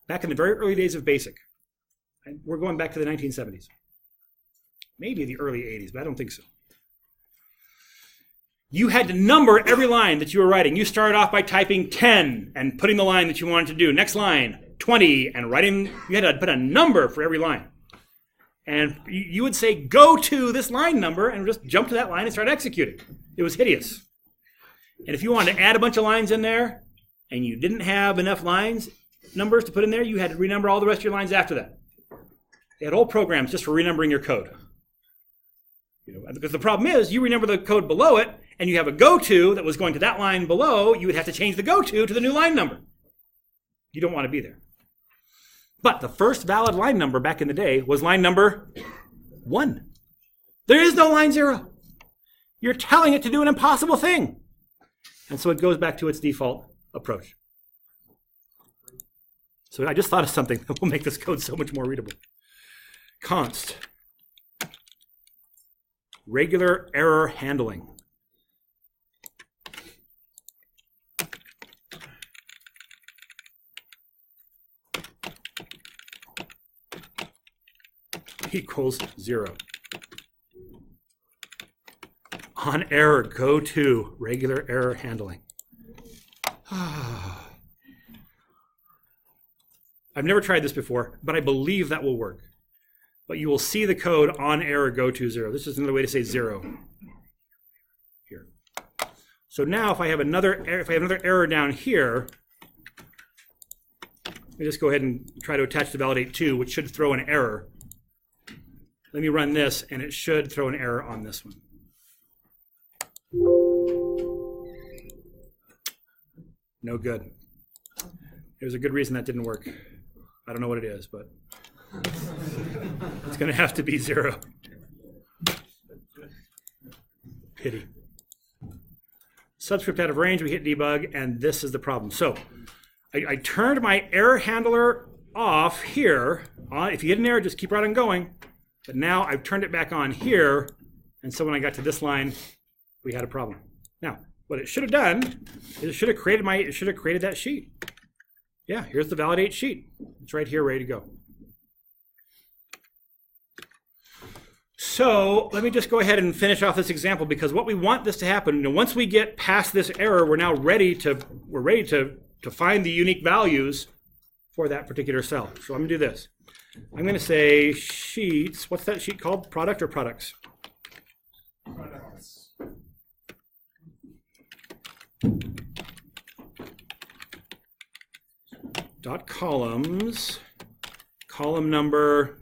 back in the very early days of BASIC. And we're going back to the 1970s. Maybe the early 80s, but I don't think so. You had to number every line that you were writing. You started off by typing 10 and putting the line that you wanted to do. Next line, 20, and writing. You had to put a number for every line. And you would say, go to this line number, and just jump to that line and start executing. It was hideous. And if you wanted to add a bunch of lines in there, and you didn't have enough numbers to put in there, you had to renumber all the rest of your lines after that. They had whole programs just for renumbering your code. Because the problem is, you renumber the code below it, and you have a go-to that was going to that line below, you would have to change the go-to to the new line number. You don't want to be there. But the first valid line number back in the day was line number 1. There is no line 0. You're telling it to do an impossible thing. And so it goes back to its default approach. So I just thought of something that will make this code so much more readable. Const. Regular error handling. Equals 0. On error, go to regular error handling. I've never tried this before, but I believe that will work. But you will see the code on error go to 0. This is another way to say 0 here. So now if I have another error down here, let me just go ahead and try to attach to validate 2, which should throw an error. Let me run this, and it should throw an error on this one. No good. There's a good reason that didn't work. I don't know what it is, but it's going to have to be 0. Pity. Subscript out of range, we hit debug, and this is the problem. So I turned my error handler off here. If you hit an error, just keep right on going. But now I've turned it back on here, and so when I got to this line, we had a problem. Now, what it should have done is it should have created that sheet. Yeah, here's the validate sheet. It's right here, ready to go. So let me just go ahead and finish off this example, because what we want this to happen, once we get past this error, we're now ready to find the unique values for that particular cell. So I'm going to do this. I'm going to say sheets. What's that sheet called? Product or products?
Products.
Dot columns. Column number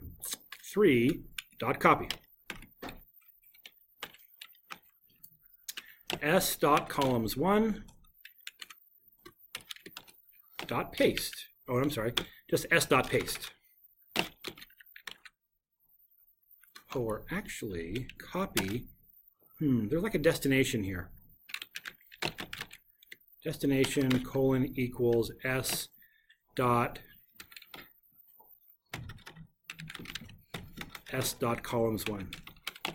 3. Dot copy. S dot columns 1. Dot paste. Oh, I'm sorry. Just S dot paste. Or actually, copy. There's like a destination here. Destination colon equals S dot columns 1. I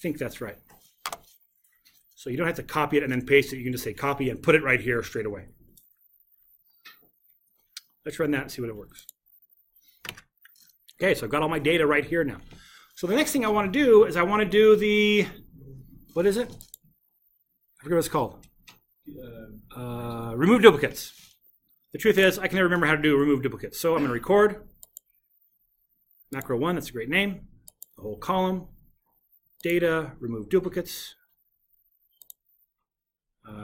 think that's right. So you don't have to copy it and then paste it. You can just say copy and put it right here straight away. Let's run that and see what it works. Okay, so I've got all my data right here now. So the next thing I want to do is I want to do the, what is it? I forget what it's called. Remove duplicates. The truth is, I can never remember how to do remove duplicates. So I'm going to record. Macro 1, that's a great name. The whole column. Data, remove duplicates.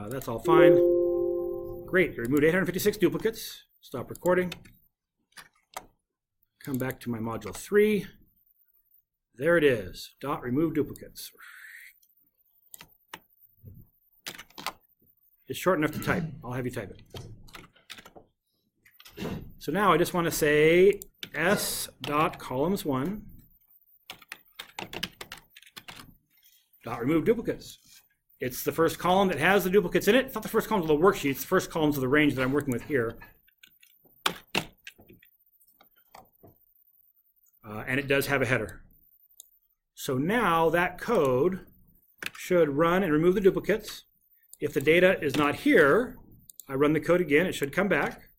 That's all fine. Great, I removed 856 duplicates. Stop recording. Come back to my module 3. There it is. Dot remove duplicates. It's short enough to type. I'll have you type it. So now I just want to say S dot columns 1 dot remove duplicates. It's the first column that has the duplicates in it. It's not the first column of the worksheet. It's the first columns of the range that I'm working with here. And it does have a header. So now that code should run and remove the duplicates. If the data is not here, I run the code again. It should come back.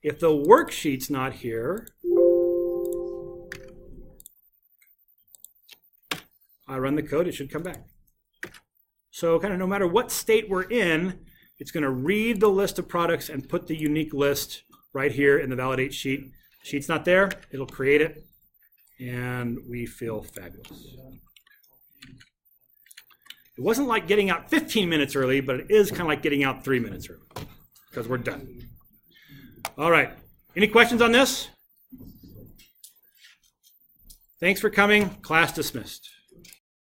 If the worksheet's not here, I run the code, it should come back. So kind of no matter what state we're in, it's going to read the list of products and put the unique list right here in the validate sheet. Sheet's not there, it'll create it, and we feel fabulous. It wasn't like getting out 15 minutes early, but it is kind of like getting out 3 minutes early, because we're done. All right, any questions on this? Thanks for coming, class dismissed.